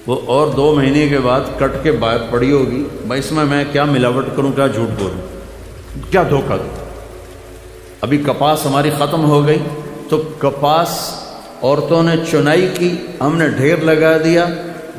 وہ اور 2 مہینے کے بعد کٹ کے باہر پڑی ہوگی، بھائی اس میں کیا ملاوٹ کروں، کیا جھوٹ بولوں، کیا دھوکہ دوں۔ ابھی کپاس ہماری ختم ہو گئی تو کپاس عورتوں نے چنائی کی، ہم نے ڈھیر لگا دیا،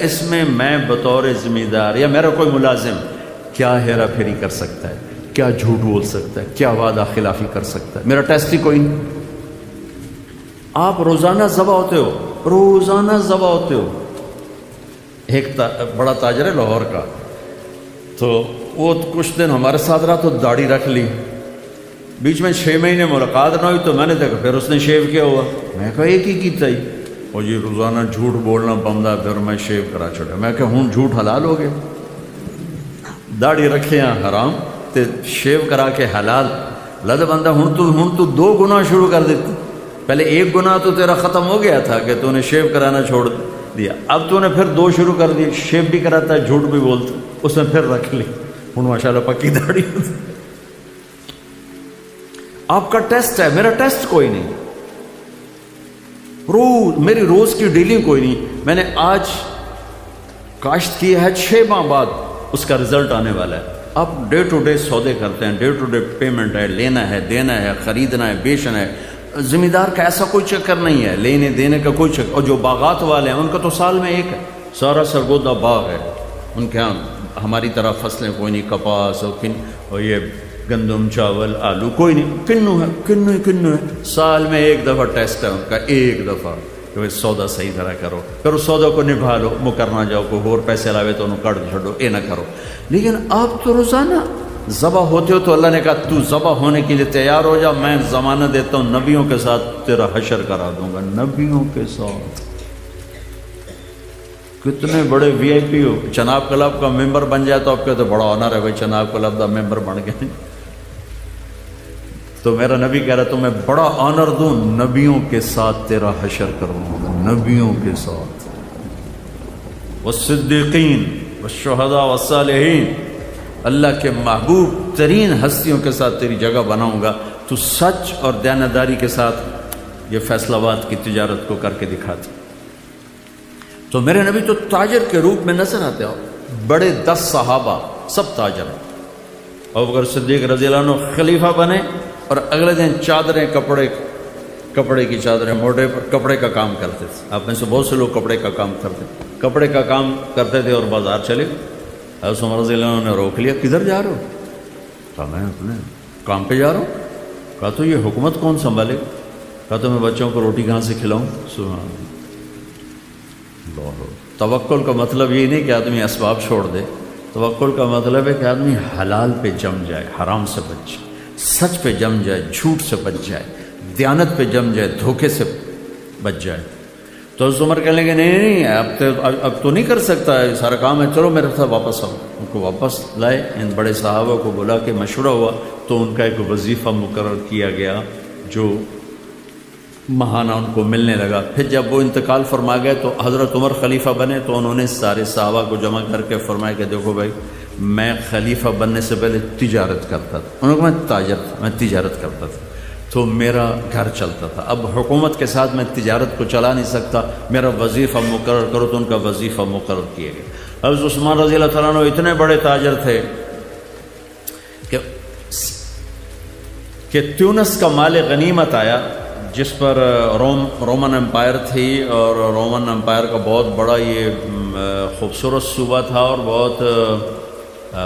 اس میں میں بطور ذمہ دار یا میرا کوئی ملازم کیا ہیرا پھیری کر سکتا ہے، کیا جھوٹ بول سکتا ہے، کیا وعدہ خلافی کر سکتا ہے؟ میرا ٹیسٹ ہی کوئی نہیں۔ آپ روزانہ ذبح ہوتے ہو، روزانہ ذبح ہوتے ہو۔ ایک بڑا تاجر ہے لاہور کا، تو وہ کچھ دن ہمارے ساتھ رہا تو داڑھی رکھ لی، بیچ میں 6 مہینے ملاقات نہ ہوئی تو میں نے دیکھا پھر اس نے شیو کیا ہوا۔ میں کہا ایک ہی کیتا ہی، اور یہ روزانہ جھوٹ بولنا بندہ، پھر میں شیو کرا چھوڑا۔ میں کہا ہوں جھوٹ حلال ہو گیا، داڑھی رکھے ہیں حرام تے شیو کرا کے حلال۔ لد بندہ ہوں تو 2 گناہ شروع کر دیتے۔ پہلے 1 گناہ تو تیرا ختم ہو گیا تھا کہ تو نے شیو کرانا چھوڑ دیا، اب تو نے پھر 2 شروع کر دیے، شیو بھی کراتا ہے جھوٹ بھی بولتا، اس نے پھر رکھ لی، ہوں ماشاءاللہ پکی داڑھی۔ آپ کا ٹیسٹ ہے، میرا ٹیسٹ کوئی نہیں، میری روز کی ڈیلنگ کوئی نہیں۔ میں نے آج کاشت کی ہے، 6 ماہ بعد اس کا رزلٹ آنے والا ہے۔ آپ ڈے ٹو ڈے سودے کرتے ہیں، ڈے ٹو ڈے پیمنٹ ہے، لینا ہے، دینا ہے، خریدنا ہے، بیچنا ہے۔ ذمہ دار کا ایسا کوئی چکر نہیں ہے، لینے دینے کا کوئی چکر۔ اور جو باغات والے ہیں ان کا تو سال میں ایک ہے، سارا سرگودا باغ ہے ان کے یہاں۔ ہماری طرح فصلیں کوئی نہیں، کپاس اور یہ گندم، چاول، آلو کوئی نہیں، کنو ہے۔ سال میں 1 دفعہ ٹیسٹ ہے ان کا، 1 دفعہ کہ بھائی سودا صحیح طرح کرو، پھر اس سودا کو نبھا لو، مکر نہ جاؤ، کوئی اور پیسے لاوے تو انہوں کٹ چھوڑو، یہ نہ کرو۔ لیکن آپ تو روزانہ ذبح ہوتے ہو، تو اللہ نے کہا تو ذبح ہونے کے لیے تیار ہو جا، میں ضمانت دیتا ہوں نبیوں کے ساتھ تیرا حشر کرا دوں گا، نبیوں کے ساتھ۔ کتنے بڑے وی آئی پی ہو، چناب کلب کا ممبر بن جائے تو آپ کہتے بڑا آنر ہے بھائی چناب کلب کا ممبر بن گئے۔ تو میرا نبی کہہ رہا تو میں بڑا آنر دوں، نبیوں کے ساتھ تیرا حشر کروں گا، نبیوں کے ساتھ، والصدیقین والشہداء والصالحین، اللہ کے محبوب ترین ہستیوں کے ساتھ تیری جگہ بناؤں گا، تو سچ اور دیانتداری کے ساتھ یہ فیصلہ باد کی تجارت کو کر کے دکھاتی۔ تو میرے نبی تو تاجر کے روپ میں نظر آتے ہو، بڑے 10 صحابہ سب تاجر ہیں۔ ابوبکر صدیق رضی اللہ عنہ خلیفہ بنے اور اگلے دن چادریں، کپڑے کی چادریں موڑے پر کپڑے کا کام کرتے تھے۔ آپ میں سے بہت سے لوگ کپڑے کا کام کرتے تھے اور بازار چلے۔ حضرت عمر رضی اللہ عنہ نے روک لیا، کدھر جا رہے ہو؟ کہا میں اپنے کام پہ جا رہا ہوں۔ کہا تو یہ حکومت کون سنبھالے؟ کہا تو میں بچوں کو روٹی کہاں سے کھلاؤں؟ سبحان اللہ۔ توکل کا مطلب یہ نہیں کہ آدمی اسباب چھوڑ دے، توکل کا مطلب ہے کہ آدمی حلال پہ جم جائے، حرام سے بچ جائے، سچ پہ جم جائے، جھوٹ سے بچ جائے، دیانت پہ جم جائے، دھوکے سے بچ جائے۔ تو حضرت عمر کہنے لگے نہیں اب تو نہیں کر سکتا ہے سارا کام ہے، چلو میرے ساتھ واپس آؤ۔ ان کو واپس لائے، ان بڑے صحابہ کو بلا کے مشورہ ہوا تو ان کا ایک وظیفہ مقرر کیا گیا جو ماہانہ ان کو ملنے لگا۔ پھر جب وہ انتقال فرما گئے تو حضرت عمر خلیفہ بنے تو انہوں نے سارے صحابہ کو جمع کر کے فرمایا کہ دیکھو بھائی، میں خلیفہ بننے سے پہلے تجارت کرتا تھا، انہوں نے کہا میں تاجر تھا، میں تجارت کرتا تھا تو میرا گھر چلتا تھا، اب حکومت کے ساتھ میں تجارت کو چلا نہیں سکتا، میرا وظیفہ مقرر کرو، تو ان کا وظیفہ مقرر کیا گیا۔ حضرت عثمان رضی اللہ تعالیٰ عنہ اتنے بڑے تاجر تھے کہ تیونس کا مال غنیمت آیا جس پر رومن امپائر تھی، اور رومن امپائر کا بہت بڑا یہ خوبصورت صوبہ تھا اور بہت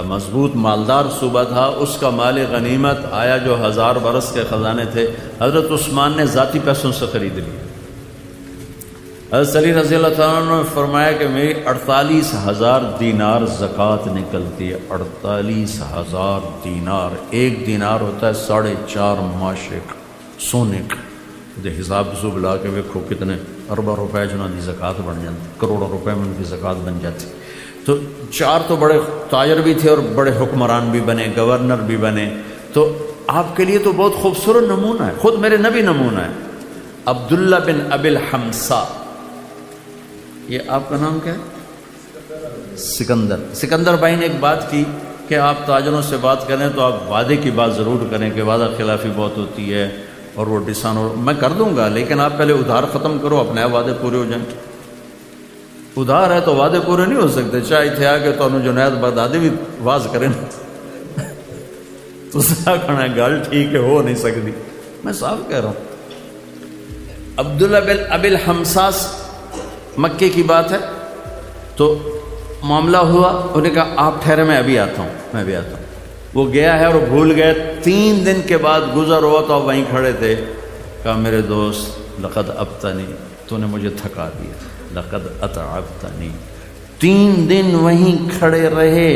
مضبوط مالدار صوبہ تھا، اس کا مال غنیمت آیا جو 1000 برس کے خزانے تھے، حضرت عثمان نے ذاتی پیسوں سے خرید لی۔ حضرت علی رضی اللہ تعالیٰ عنہ نے فرمایا کہ میری 48,000 دینار زکوٰۃ نکلتی ہے، 48,000 دینار، 1 دینار ہوتا ہے 4.5 معاشے کا سونے کا۔ حساب سب لا کے ویکھو کتنے اربوں روپے جنہوں کی زکوٰۃ بن جاتی، کروڑوں روپے میں ان کی زکوٰۃ بن جاتی۔ تو 4 تو بڑے تاجر بھی تھے اور بڑے حکمران بھی بنے، گورنر بھی بنے۔ تو آپ کے لیے تو بہت خوبصورت نمونہ ہے، خود میرے نبی نمونہ ہے۔ عبداللہ بن ابی الحمصا، یہ آپ کا نام کیا ہے؟ سکندر بھائی نے ایک بات کی کہ آپ تاجروں سے بات کریں تو آپ وعدے کی بات ضرور کریں کہ وعدہ خلافی بہت ہوتی ہے اور وہ ڈسان، اور میں کر دوں گا لیکن آپ پہلے ادھار ختم کرو، اپنے وعدے پورے ہو جائیں۔ ادھار ہے تو وعدے پورے نہیں ہو سکتے، چاہے تھے آگے تو انہوں جنید بغدادی بھی واز کریں تو کھڑا گل ٹھیک ہے، ہو نہیں سکتی، میں صاف کہہ رہا ہوں۔ عبداللہ بن ابی الحمصاس مکے کی بات ہے، تو معاملہ ہوا، انہوں نے کہا آپ ٹھہرے میں ابھی آتا ہوں۔ وہ گیا ہے اور بھول گئے. 3 دن کے بعد گزر ہوا تو آپ وہیں کھڑے تھے. کہا میرے دوست لقد ابتنی، تو نے مجھے تھکا دیا. لقد اتعبتنی. 3 دن وہیں کھڑے رہے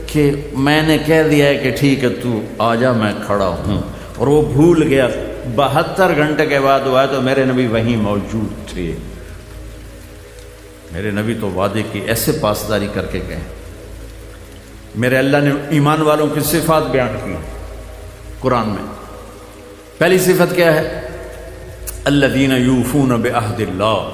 کہ میں نے کہہ دیا ہے کہ ٹھیک ہے تو آ جا، میں کھڑا ہوں، اور وہ بھول گیا. 72 گھنٹے کے بعد ہوا تو میرے نبی وہیں موجود تھے. میرے نبی تو وعدے کی ایسے پاسداری کر کے گئے. میرے اللہ نے ایمان والوں کی صفات بیان کی قرآن میں. پہلی صفت کیا ہے؟ الذین یوفون بعہد اللہ،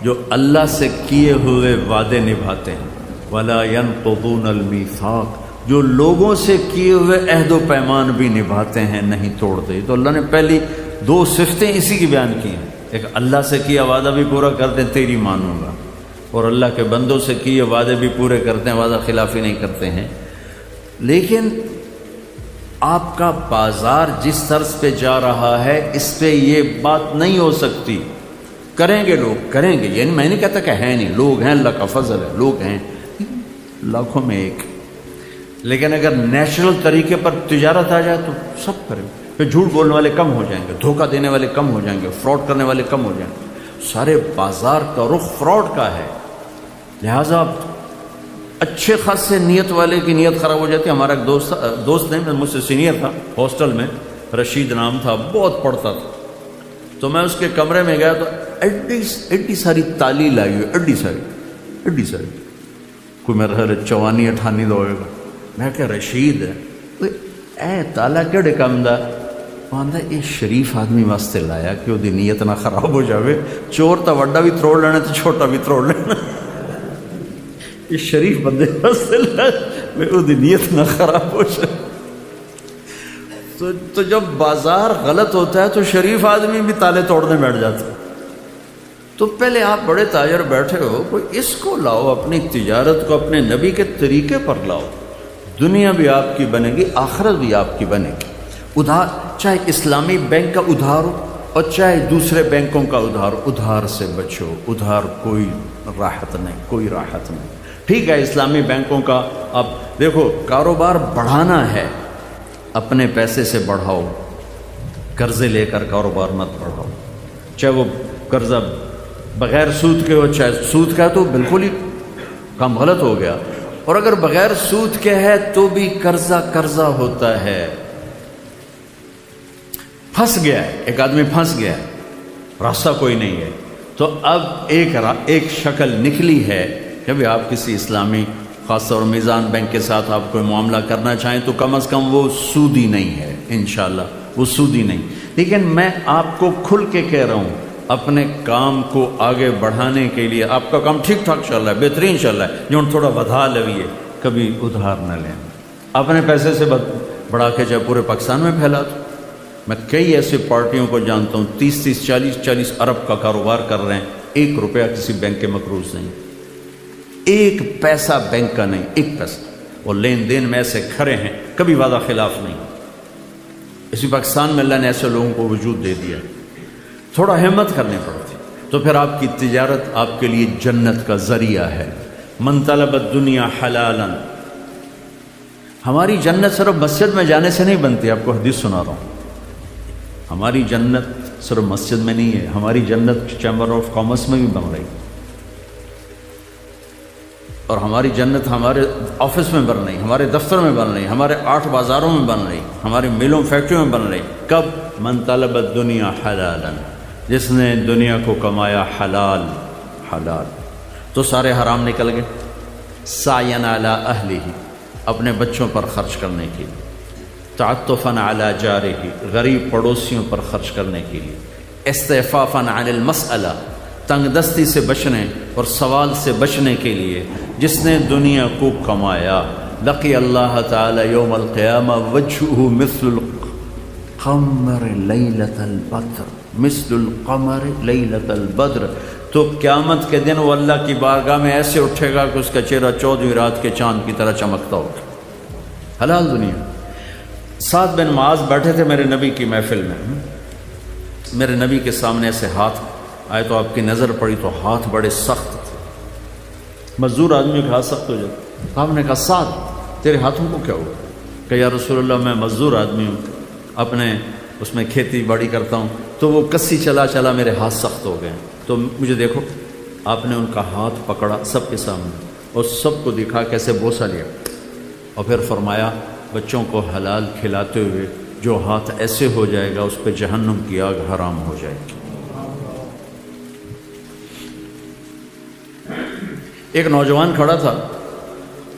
جو اللہ سے کیے ہوئے وعدے نبھاتے ہیں. ولا ینقضون المیثاق، جو لوگوں سے کیے ہوئے عہد و پیمان بھی نبھاتے ہیں، نہیں توڑتے. تو اللہ نے پہلی 2 صفتیں اسی کی بیان کی ہیں. ایک اللہ سے کیا وعدہ بھی پورا کرتے ہیں، تیری مانوں گا، اور اللہ کے بندوں سے کیے وعدے بھی پورے کرتے ہیں، وعدہ خلافی نہیں کرتے ہیں. لیکن آپ کا بازار جس طرز پہ جا رہا ہے اس پہ یہ بات نہیں ہو سکتی. کریں گے لوگ، کریں گے، یعنی میں نہیں کہتا کہ ہے نہیں، لوگ ہیں، اللہ کا فضل ہے، لوگ ہیں لاکھوں میں ایک. لیکن اگر نیچرل طریقے پر تجارت آ جائے تو سب کریں. پھر جھوٹ بولنے والے کم ہو جائیں گے، دھوکہ دینے والے کم ہو جائیں گے، فراڈ کرنے والے کم ہو جائیں گے. سارے بازار کا رخ فراڈ کا ہے. لہٰذا اچھے خاصے نیت والے کی نیت خراب ہو جاتی ہے. ہمارا ایک دوست نہیں، مجھ سے سینئر تھا ہاسٹل میں، رشید نام تھا، بہت پڑھتا تھا. تو میں اس کے کمرے میں گیا تو ایڈی ساری تالی لائی ہوئی، ایڈی ساری کوئی میرا 54-58 ہوئے گا. میں کہ رشید ہے اے تالا کہڑے کام دا؟ آندا یہ شریف آدمی واسطے لایا کہ وہ نیت نہ خراب ہو جاوے. چور تو وڈا بھی تروڑ لینا تو چھوٹا بھی تروڑ لینا. یہ شریف بندے واسطے لایا وہ نیت نہ خراب ہو جائے. تو جب بازار غلط ہوتا ہے تو شریف آدمی بھی تالے توڑنے بیٹھ جاتا ہے. تو پہلے آپ بڑے تاجر بیٹھے ہو، کوئی اس کو لاؤ، اپنی تجارت کو اپنے نبی کے طریقے پر لاؤ. دنیا بھی آپ کی بنے گی، آخرت بھی آپ کی بنے گی. ادھار، چاہے اسلامی بینک کا ادھار ہو اور چاہے دوسرے بینکوں کا ادھار، ادھار سے بچو. ادھار کوئی راحت نہیں، کوئی راحت نہیں. ٹھیک ہے اسلامی بینکوں کا اب دیکھو کاروبار بڑھانا ہے، اپنے پیسے سے بڑھاؤ، قرضے لے کر کاروبار مت بڑھاؤ. چاہے وہ قرضہ بغیر سود کے ہو، چاہے سود کا ہے تو بالکل ہی کام غلط ہو گیا. اور اگر بغیر سود کے ہے تو بھی قرضہ ہوتا ہے. پھنس گیا ہے ایک آدمی، پھنس گیا ہے، راستہ کوئی نہیں ہے. تو اب ایک شکل نکلی ہے کہ بھی آپ کسی اسلامی خاص طور میزان بینک کے ساتھ آپ کوئی معاملہ کرنا چاہیں تو کم از کم وہ سودی نہیں ہے. انشاءاللہ وہ سودی نہیں. لیکن میں آپ کو کھل کے کہہ رہا ہوں، اپنے کام کو آگے بڑھانے کے لیے آپ کا کام ٹھیک ٹھاک چل رہا ہے، بہترین چل رہا ہے، جو تھوڑا ودھا لویے، کبھی ادھار نہ لیں. اپنے پیسے سے بڑھا کے چاہے پورے پاکستان میں پھیلا دو. میں کئی ایسی پارٹیوں کو جانتا ہوں 30-30 40-40 ارب کا کاروبار کر رہے ہیں، 1 روپیہ کسی بینک کے مقروض نہیں، 1 پیسہ بینک کا نہیں، 1 پیسہ. اور لین دین میں ایسے کھڑے ہیں، کبھی وعدہ خلاف نہیں. اسی پاکستان میں اللہ نے ایسے لوگوں کو وجود دے دیا. تھوڑا ہمت کرنی پڑتی تو پھر آپ کی تجارت آپ کے لیے جنت کا ذریعہ ہے. من طلب الدنیا حلالا. ہماری جنت صرف مسجد میں جانے سے نہیں بنتی. آپ کو حدیث سنا رہا ہوں، ہماری جنت صرف مسجد میں نہیں ہے، ہماری جنت چیمبر آف کامرس میں بھی بن رہی، اور ہماری جنت ہمارے آفس میں بن رہی، ہمارے دفتر میں بن رہی، ہمارے 8 بازاروں میں بن رہی، ہماری ملوں فیکٹریوں میں بن رہی. کب؟ من طلب الدنیا حلالا، جس نے دنیا کو کمایا حلال. تو سارے حرام نکل گئے. سعیاً علی اہلہ، اپنے بچوں پر خرچ کرنے کے لیے. تعطفاً علی جارہ، غریب پڑوسیوں پر خرچ کرنے کے لیے. استعفافاً عن المسئلہ، تنگ دستی سے بچنے اور سوال سے بچنے کے لیے. جس نے دنیا کو کمایا، لقی اللہ تعالی یوم القیامہ وجہہ مثل القمر لیلۃ البدر، مثل القمر لیلۃ البدر. تو قیامت کے دن وہ اللہ کی بارگاہ میں ایسے اٹھے گا کہ اس کا چہرہ 14ویں رات کے چاند کی طرح چمکتا ہوگا. حلال دنیا. سعد بن معاذ بیٹھے تھے میرے نبی کی محفل میں. میرے نبی کے سامنے ایسے ہاتھ آئے تو آپ کی نظر پڑی تو ہاتھ بڑے سخت تھے. مزدور آدمی کا ہاتھ سخت ہو جاتا. آپ نے کہا سعد تیرے ہاتھوں کو کیا ہوا؟ کہ یا رسول اللہ میں مزدور آدمی ہوں، اپنے اس میں کھیتی باڑی کرتا ہوں، تو وہ کسی چلا چلا میرے ہاتھ سخت ہو گئے، تو مجھے دیکھو۔ آپ نے ان کا ہاتھ پکڑا سب کے سامنے اور سب کو دکھا کیسے بوسہ لیا، اور پھر فرمایا بچوں کو حلال کھلاتے ہوئے جو ہاتھ ایسے ہو جائے گا اس پہ جہنم کی آگ حرام ہو جائے گی۔ ایک نوجوان کھڑا تھا،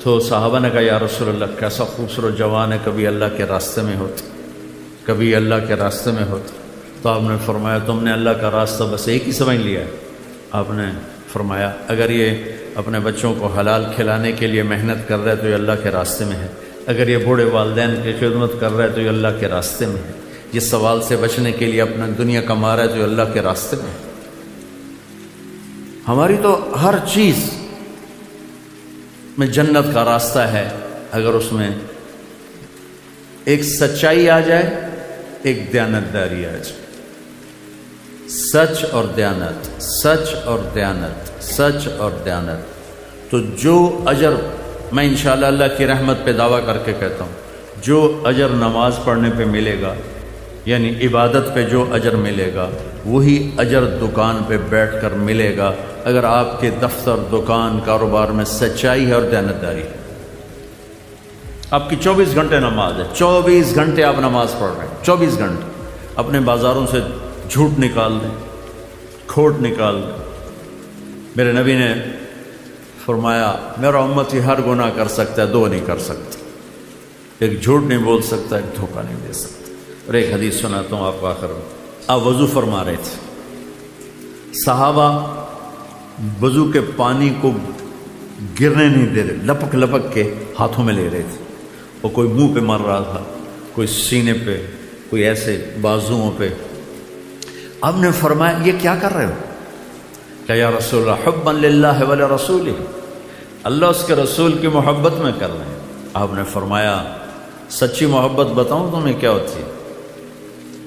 تو صحابہ نے کہا یا رسول اللہ کیسا خوبصورت جوان ہے، کبھی اللہ کے راستے میں ہوتا، کبھی اللہ کے راستے میں ہوتا۔ تو آپ نے فرمایا تم نے اللہ کا راستہ بس ایک ہی سمجھ لیا ہے۔ آپ نے فرمایا اگر یہ اپنے بچوں کو حلال کھلانے کے لیے محنت کر رہا ہے تو یہ اللہ کے راستے میں ہے، اگر یہ بوڑھے والدین کی خدمت کر رہا ہے تو یہ اللہ کے راستے میں ہے، جس سوال سے بچنے کے لیے اپنا دنیا کما رہا ہے تو یہ اللہ کے راستے میں ہے۔ ہماری تو ہر چیز میں جنت کا راستہ ہے، اگر اس میں ایک سچائی آ جائے، ایک دیانتداری آ جائے۔ سچ اور دیانت، سچ اور دیانت، سچ اور دیانت، تو جو اجر میں انشاءاللہ اللہ کی رحمت پہ دعویٰ کر کے کہتا ہوں، جو اجر نماز پڑھنے پہ ملے گا، یعنی عبادت پہ جو اجر ملے گا، وہی اجر دکان پہ بیٹھ کر ملے گا اگر آپ کے دفتر، دکان، کاروبار میں سچائی ہے اور دیانتداری ہے۔ آپ کی 24 گھنٹے نماز ہے، 24 گھنٹے آپ نماز پڑھ رہے ہیں، 24 گھنٹے اپنے بازاروں سے جھوٹ نکال دیں، کھوٹ نکال دیں۔ میرے نبی نے فرمایا میرا امتی ہر گناہ کر سکتا ہے، دو نہیں کر سکتا، ایک جھوٹ نہیں بول سکتا، ایک دھوکہ نہیں دے سکتا۔ اور ایک حدیث سناتا ہوں آپ کو آخر میں۔ آپ وضو فرما رہے تھے، صحابہ وضو کے پانی کو گرنے نہیں دے رہے، لپک لپک کے ہاتھوں میں لے رہے تھے، اور کوئی منہ پہ مر رہا تھا، کوئی سینے پہ، کوئی ایسے بازوؤں پہ۔ آپ نے فرمایا یہ کیا کر رہے ہو؟ کہ یا رسول اللہ حبا للہ ولرسولہ، اللہ اس کے رسول کی محبت میں کر رہے ہیں۔ آپ نے فرمایا سچی محبت بتاؤں تمہیں کیا ہوتی ہے؟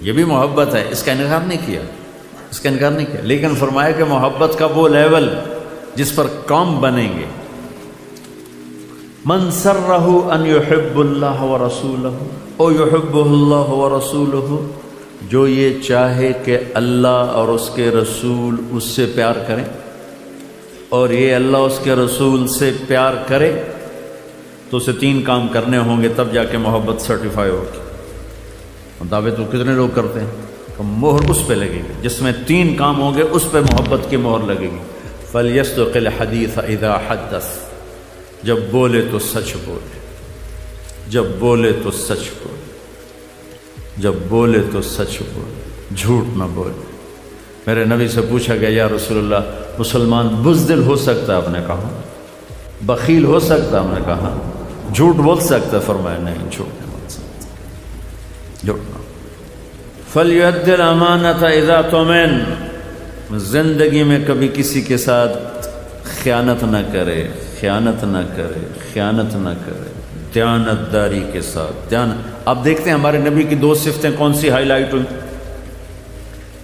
یہ بھی محبت ہے، اس کا انکار نہیں کیا، اس کا انکار نہیں کیا، لیکن فرمایا کہ محبت کا وہ لیول جس پر کام بنیں گے۔ من سرہ ان یحب اللہ ورسولہ او یحبہ اللہ ورسولہ، جو یہ چاہے کہ اللہ اور اس کے رسول اس سے پیار کریں، اور یہ اللہ اس کے رسول سے پیار کرے، تو اسے 3 کام کرنے ہوں گے، تب جا کے محبت سرٹیفائی ہوگی۔ دعوے تو کتنے لوگ کرتے ہیں کہ مہر اس پہ لگے گی، جس میں 3 کام ہوں گے اس پہ محبت کی مہر لگے گی۔ فَلْيَصْدُقِ الْحَدِيثَ إِذَا حَدَّثَ، جب بولے تو سچ بولے، جب بولے تو سچ بولے، جب بولے تو سچ بولے، جھوٹ نہ بولے۔ میرے نبی سے پوچھا گیا یا رسول اللہ مسلمان بزدل ہو سکتا ہے؟ آپ نے کہا بخیل ہو سکتا ہے؟ آپ نے کہا جھوٹ بول سکتا ہے؟ فرمایا نہیں، جھوٹ نہیں بول سکتا، جھوٹ نہ۔ فَلْيُؤَدِّ الْأَمَانَةَ إِذَا تُؤْمِنَ، زندگی میں کبھی کسی کے ساتھ خیانت نہ کرے، خیانت نہ کرے، خیانت نہ کرے، دیانتداری کے ساتھ۔ آپ دیکھتے ہیں ہمارے نبی کی 2 صفتیں کون سی ہائی لائٹ ہوئیں؟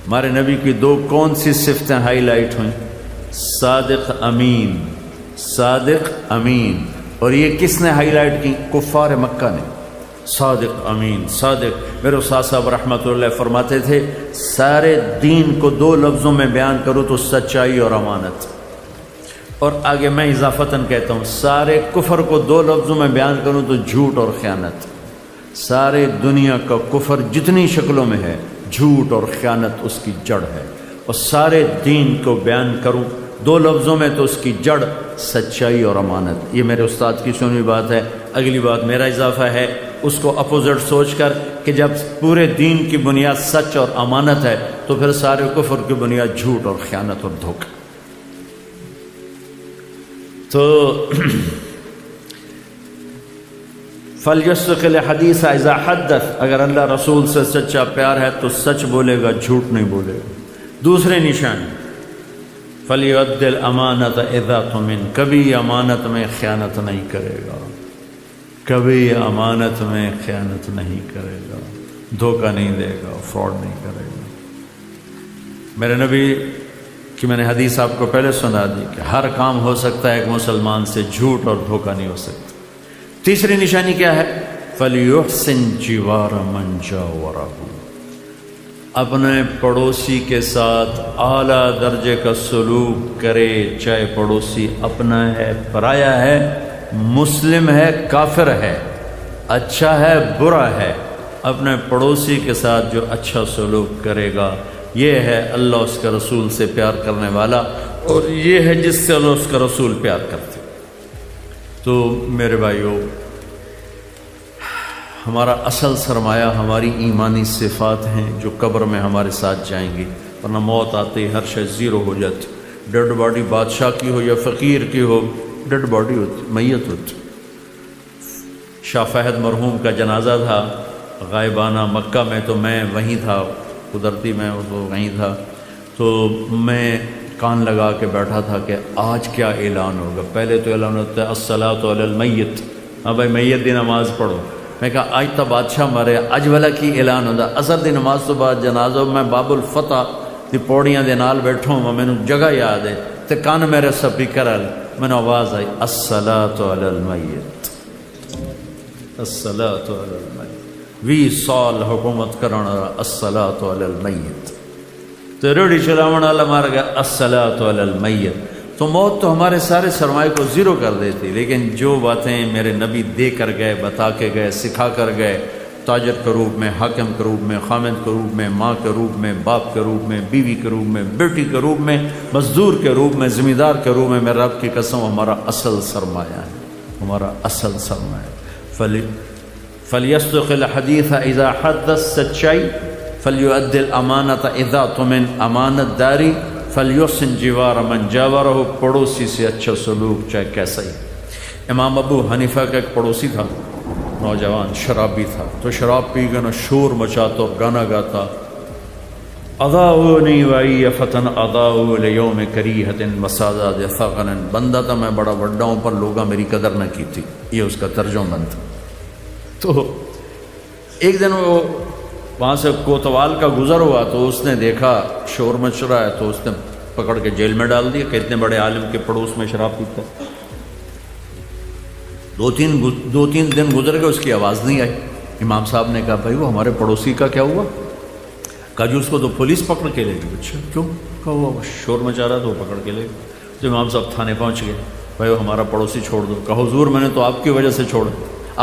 ہمارے نبی کی 2 کون سی صفتیں ہائی لائٹ ہوئیں؟ صادق امین، صادق امین۔ اور یہ کس نے ہائی لائٹ کی؟ کفار مکہ نے۔ صادق امین، صادق۔ میرے استاد صاحب رحمۃ اللہ فرماتے تھے سارے دین کو 2 لفظوں میں بیان کرو تو سچائی اور امانت، اور آگے میں اضافتاً کہتا ہوں سارے کفر کو 2 لفظوں میں بیان کروں تو جھوٹ اور خیانت۔ سارے دنیا کا کفر جتنی شکلوں میں ہے، جھوٹ اور خیانت اس کی جڑ ہے، اور سارے دین کو بیان کروں 2 لفظوں میں تو اس کی جڑ سچائی اور امانت۔ یہ میرے استاد کی سنی بات ہے۔ اگلی بات میرا اضافہ ہے، اس کو اپوزٹ سوچ کر کہ جب پورے دین کی بنیاد سچ اور امانت ہے تو پھر سارے کفر کی بنیاد جھوٹ اور خیانت اور دھوکہ۔ تو فَلْيَصْدِقِ الْحَدِيثَ إِذَا حَدَّثَ، اگر اللہ رسول سے سچا پیار ہے تو سچ بولے گا، جھوٹ نہیں بولے گا۔ دوسرے نشان فَلْيُؤَدِّ الْأَمَانَةَ إِذَا تُؤْمِنَ، کبھی امانت میں خیانت نہیں کرے گا، کبھی امانت میں خیانت نہیں کرے گا، دھوکہ نہیں دے گا، فراڈ نہیں کرے گا۔ میرے نبی کہ میں نے حدیث آپ کو پہلے سنا دی کہ ہر کام ہو سکتا ہے ایک مسلمان سے، جھوٹ اور دھوکہ نہیں ہو سکتا۔ تیسری نشانی کیا ہے؟ فلیحسن جوار من جاورہ، اپنے پڑوسی کے ساتھ اعلیٰ درجے کا سلوک کرے، چاہے پڑوسی اپنا ہے، پرایا ہے، مسلم ہے، کافر ہے، اچھا ہے، برا ہے، اپنے پڑوسی کے ساتھ جو اچھا سلوک کرے گا یہ ہے اللہ اس کے رسول سے پیار کرنے والا، اور یہ ہے جس سے اللہ اس کا رسول پیار کرتے۔ تو میرے بھائیو، ہمارا اصل سرمایہ ہماری ایمانی صفات ہیں جو قبر میں ہمارے ساتھ جائیں گی، ورنہ موت آتی ہر شے زیرو ہو جاتی۔ ڈیڈ باڈی بادشاہ کی ہو یا فقیر کی ہو، ڈیڈ باڈی ہوتی، میت ہوتی۔ شاہ فہد مرحوم کا جنازہ تھا غائبانہ مکہ میں، تو میں وہیں تھا، قدرتی میں وہیں تھا، تو میں کان لگا کے بیٹھا تھا کہ آج کیا اعلان ہوگا۔ پہلے تو اعلان ہوتا ہے الصلاۃ علی المیت، ہاں بھائی میت دی نماز پڑھو۔ میں کہا آج تو بادشاہ مرے، اج والا کی اعلان ہوتا، اثر دی نماز تو بعد جنازہ۔ میں باب الفتح دی پوڑیاں دے نال بیٹھا ہوں، مینوں جگہ یاد ہے تے کان میرے سپیکر ال مینوں آواز آئی الصلاۃ علی المیت، الصلاۃ علی المیت، 20 سال حکومت کرنا الصلاۃ علی المیت، تو ریڑھی چلاون والا مار گیا الصلاۃ علی المیت۔ تو موت تو ہمارے سارے سرمایہ کو زیرو کر دیتی، لیکن جو باتیں میرے نبی دے کر گئے، بتا کے گئے، سکھا کر گئے، تاجر کے روپ میں، حاکم کے روپ میں، خامد کے روپ میں، ماں کے روپ میں، باپ کے روپ میں، بیوی کے روپ میں، بیٹی کے روپ میں، مزدور کے روپ میں، ذمہ دار کے روپ میں، میرے رب کی قسم ہمارا اصل سرمایہ ہے، ہمارا اصل سرمایہ۔ فلیصدق الحدیث اذا حدث، سچائی، فلیؤدی الامانۃ اذا تمن، امانت داری، فلیحسن جوار من جاورہ، پڑوسی سے اچھا سلوک چاہے کیسا ہی۔ امام ابو حنیفہ کا ایک پڑوسی تھا، نوجوان شرابی تھا، تو شراب پی کے نا شور مچاتا اور گانا گاتا، اضاؤنی وائی فتن اضاؤ لیوم کریہت مسازاد ثغنا، بندہ تھا میں بڑا بڑا ہوں پر لوگاں میری قدر نہ کی تھی، یہ اس کا ترجمہ تھا۔ تو ایک دن وہ وہاں سے کوتوال کا گزر ہوا، تو اس نے دیکھا شور مچ رہا ہے، تو اس نے پکڑ کے جیل میں ڈال دیا کہ اتنے بڑے عالم کے پڑوس میں شراب پیتا۔ دو تین دن گزر گئے، اس کی آواز نہیں آئی۔ امام صاحب نے کہا بھائی وہ ہمارے پڑوسی کا کیا ہوا؟ کہا جی اس کو تو پولیس پکڑ کے لے گئی۔ اچھا کیوں؟ کہا وہ شور مچا رہا تو وہ پکڑ کے لے گئی۔ تو امام صاحب تھانے پہنچ گئے، بھائی وہ ہمارا پڑوسی چھوڑ دو۔ کہا حضور میں نے تو آپ کی وجہ سے چھوڑا،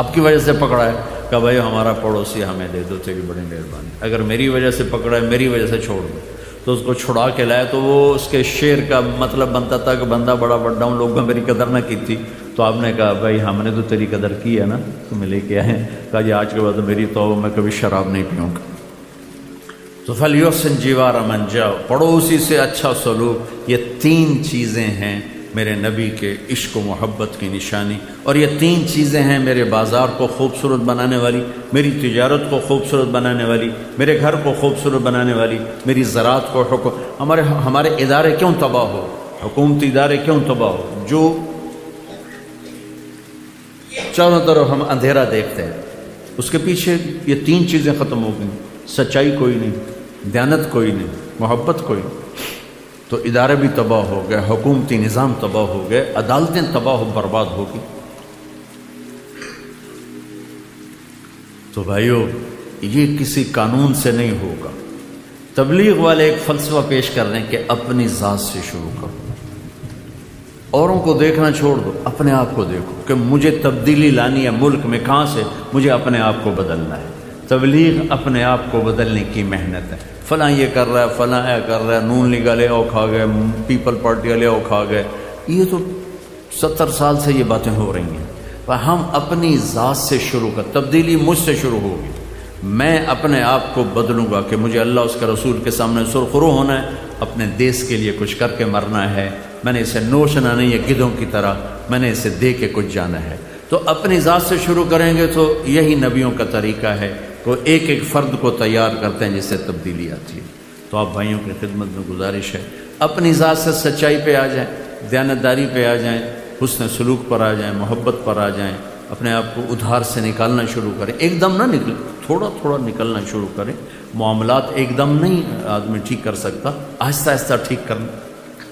آپ کی وجہ سے پکڑا ہے۔ کہا بھائی ہمارا پڑوسی ہمیں دے دو، تیری بڑی مہربانی، اگر میری وجہ سے پکڑا ہے میری وجہ سے چھوڑ دو۔ تو اس کو چھڑا کے لائے، تو وہ اس کے شعر کا مطلب بنتا تھا کہ بندہ بڑا بڑا ہوں، لوگوں میری قدر نہ کی تھی۔ تو آپ نے کہا بھائی ہم نے تو تیری قدر کی ہے نا، تمہیں لے کے آئے۔ کہا جی آج کے بعد میری توبہ، میں کبھی شراب نہیں پیوں گا۔ تو فلیحسن جوار من جاؤ، پڑوسی سے اچھا سلوک، یہ 3 چیزیں ہیں میرے نبی کے عشق و محبت کی نشانی، اور یہ 3 چیزیں ہیں میرے بازار کو خوبصورت بنانے والی، میری تجارت کو خوبصورت بنانے والی، میرے گھر کو خوبصورت بنانے والی، میری زراعت کو ہمارے ادارے کیوں تباہ ہو، حکومتی ادارے کیوں تباہ ہو، جو چاروں طرف ہم اندھیرا دیکھتے ہیں، اس کے پیچھے یہ 3 چیزیں ختم ہو گئیں، سچائی کوئی نہیں، دیانت کوئی نہیں، محبت کوئی نہیں، تو ادارے بھی تباہ ہو گئے، حکومتی نظام تباہ ہو گئے، عدالتیں تباہ و برباد ہو گئی۔ تو بھائیو یہ کسی قانون سے نہیں ہوگا۔ تبلیغ والے ایک فلسفہ پیش کر رہے ہیں کہ اپنی ذات سے شروع کرو، اوروں کو دیکھنا چھوڑ دو، اپنے آپ کو دیکھو کہ مجھے تبدیلی لانی ہے ملک میں، کہاں سے؟ مجھے اپنے آپ کو بدلنا ہے۔ تبلیغ اپنے آپ کو بدلنے کی محنت ہے۔ فلاں یہ کر رہا ہے، فلاں یہ کر رہا ہے، نون لیگ والے او کھا گئے، پیپل پارٹی والے او کھا گئے، یہ تو 70 سال سے یہ باتیں ہو رہی ہیں۔ پر ہم اپنی ذات سے شروع کر، تبدیلی مجھ سے شروع ہوگی۔ میں اپنے آپ کو بدلوں گا کہ مجھے اللہ اس کے رسول کے سامنے سرخرو ہونا ہے، اپنے دیس کے لیے کچھ کر کے مرنا ہے۔ میں نے اسے نوشنا نہیں ہے گدھوں کی طرح، میں نے اسے دے کے کچھ جانا ہے۔ تو اپنی ذات سے شروع کریں گے تو یہی نبیوں کا طریقہ ہے، وہ ایک ایک فرد کو تیار کرتے ہیں جس سے تبدیلی آتی ہے۔ تو آپ بھائیوں کی خدمت میں گزارش ہے، اپنی ذات سے سچائی پہ آ جائیں، دیانتداری پہ آ جائیں، حسن سلوک پر آ جائیں، محبت پر آ جائیں، اپنے آپ کو ادھار سے نکالنا شروع کریں۔ ایک دم نہ نکلے، تھوڑا تھوڑا نکلنا شروع کریں۔ معاملات ایک دم نہیں آدمی ٹھیک کر سکتا، آہستہ آہستہ ٹھیک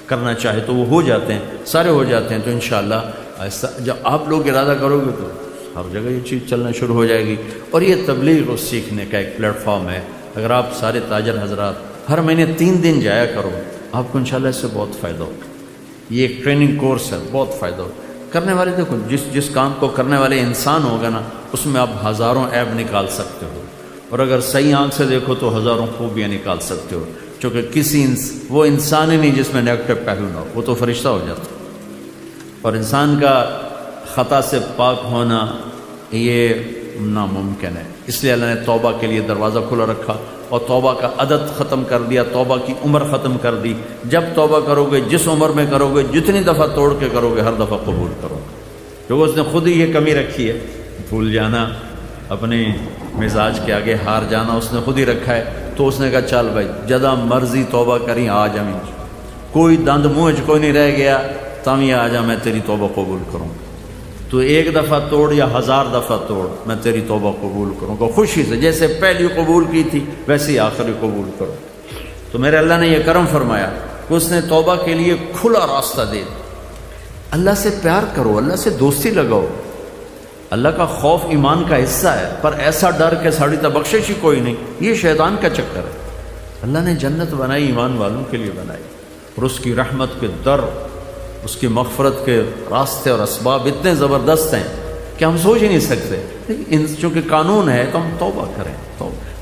کرنا چاہے تو وہ ہو جاتے ہیں، سارے ہو جاتے ہیں۔ تو انشاءاللہ آہستہ جب آپ لوگ ارادہ کرو گے تو ہر جگہ یہ چیز چلنا شروع ہو جائے گی. اور یہ تبلیغ اور سیکھنے کا ایک پلیٹ فارم ہے. اگر آپ سارے تاجر حضرات ہر مہینے 3 دن جایا کرو، آپ کو انشاءاللہ اس سے بہت فائدہ ہوگا. یہ ایک ٹریننگ کورس ہے، بہت فائدہ ہوگا. کرنے والے دیکھو، جس کام کو کرنے والے انسان ہوگا نا، اس میں آپ ہزاروں عیب نکال سکتے ہو، اور اگر صحیح آنکھ سے دیکھو تو ہزاروں خوبیاں نکال سکتے ہو. چونکہ وہ انسان ہی نہیں جس میں نیگیٹو پہلو نہ ہو، وہ تو فرشتہ ہو جاتا. اور انسان کا خطا سے پاک ہونا یہ ناممکن ہے. اس لیے اللہ نے توبہ کے لیے دروازہ کھلا رکھا اور توبہ کا عدد ختم کر دیا، توبہ کی عمر ختم کر دی. جب توبہ کرو گے، جس عمر میں کرو گے، جتنی دفعہ توڑ کے کرو گے، ہر دفعہ قبول کرو گے. کیونکہ اس نے خود ہی یہ کمی رکھی ہے، بھول جانا، اپنے مزاج کے آگے ہار جانا اس نے خود ہی رکھا ہے. تو اس نے کہا چل بھائی جدا مرضی توبہ کریں، آ جا، کوئی دند منہ کوئی نہیں رہ گیا، تم یہ آ جا، میں تیری توبہ قبول کروں. تو 1 دفعہ توڑ یا 1000 دفعہ توڑ، میں تیری توبہ قبول کروں گا خوشی سے. جیسے پہلی قبول کی تھی ویسے ہی آخری قبول کرو. تو میرے اللہ نے یہ کرم فرمایا کہ اس نے توبہ کے لیے کھلا راستہ دے دیا. اللہ سے پیار کرو، اللہ سے دوستی لگاؤ. اللہ کا خوف ایمان کا حصہ ہے، پر ایسا ڈر کہ ساڑی تا بخشش ہی کوئی نہیں، یہ شیطان کا چکر ہے. اللہ نے جنت بنائی ایمان والوں کے لیے بنائی، اور اس کی رحمت کے در، اس کی مغفرت کے راستے اور اسباب اتنے زبردست ہیں کہ ہم سوچ ہی نہیں سکتے. لیکن چونکہ قانون ہے تو ہم توبہ کریں،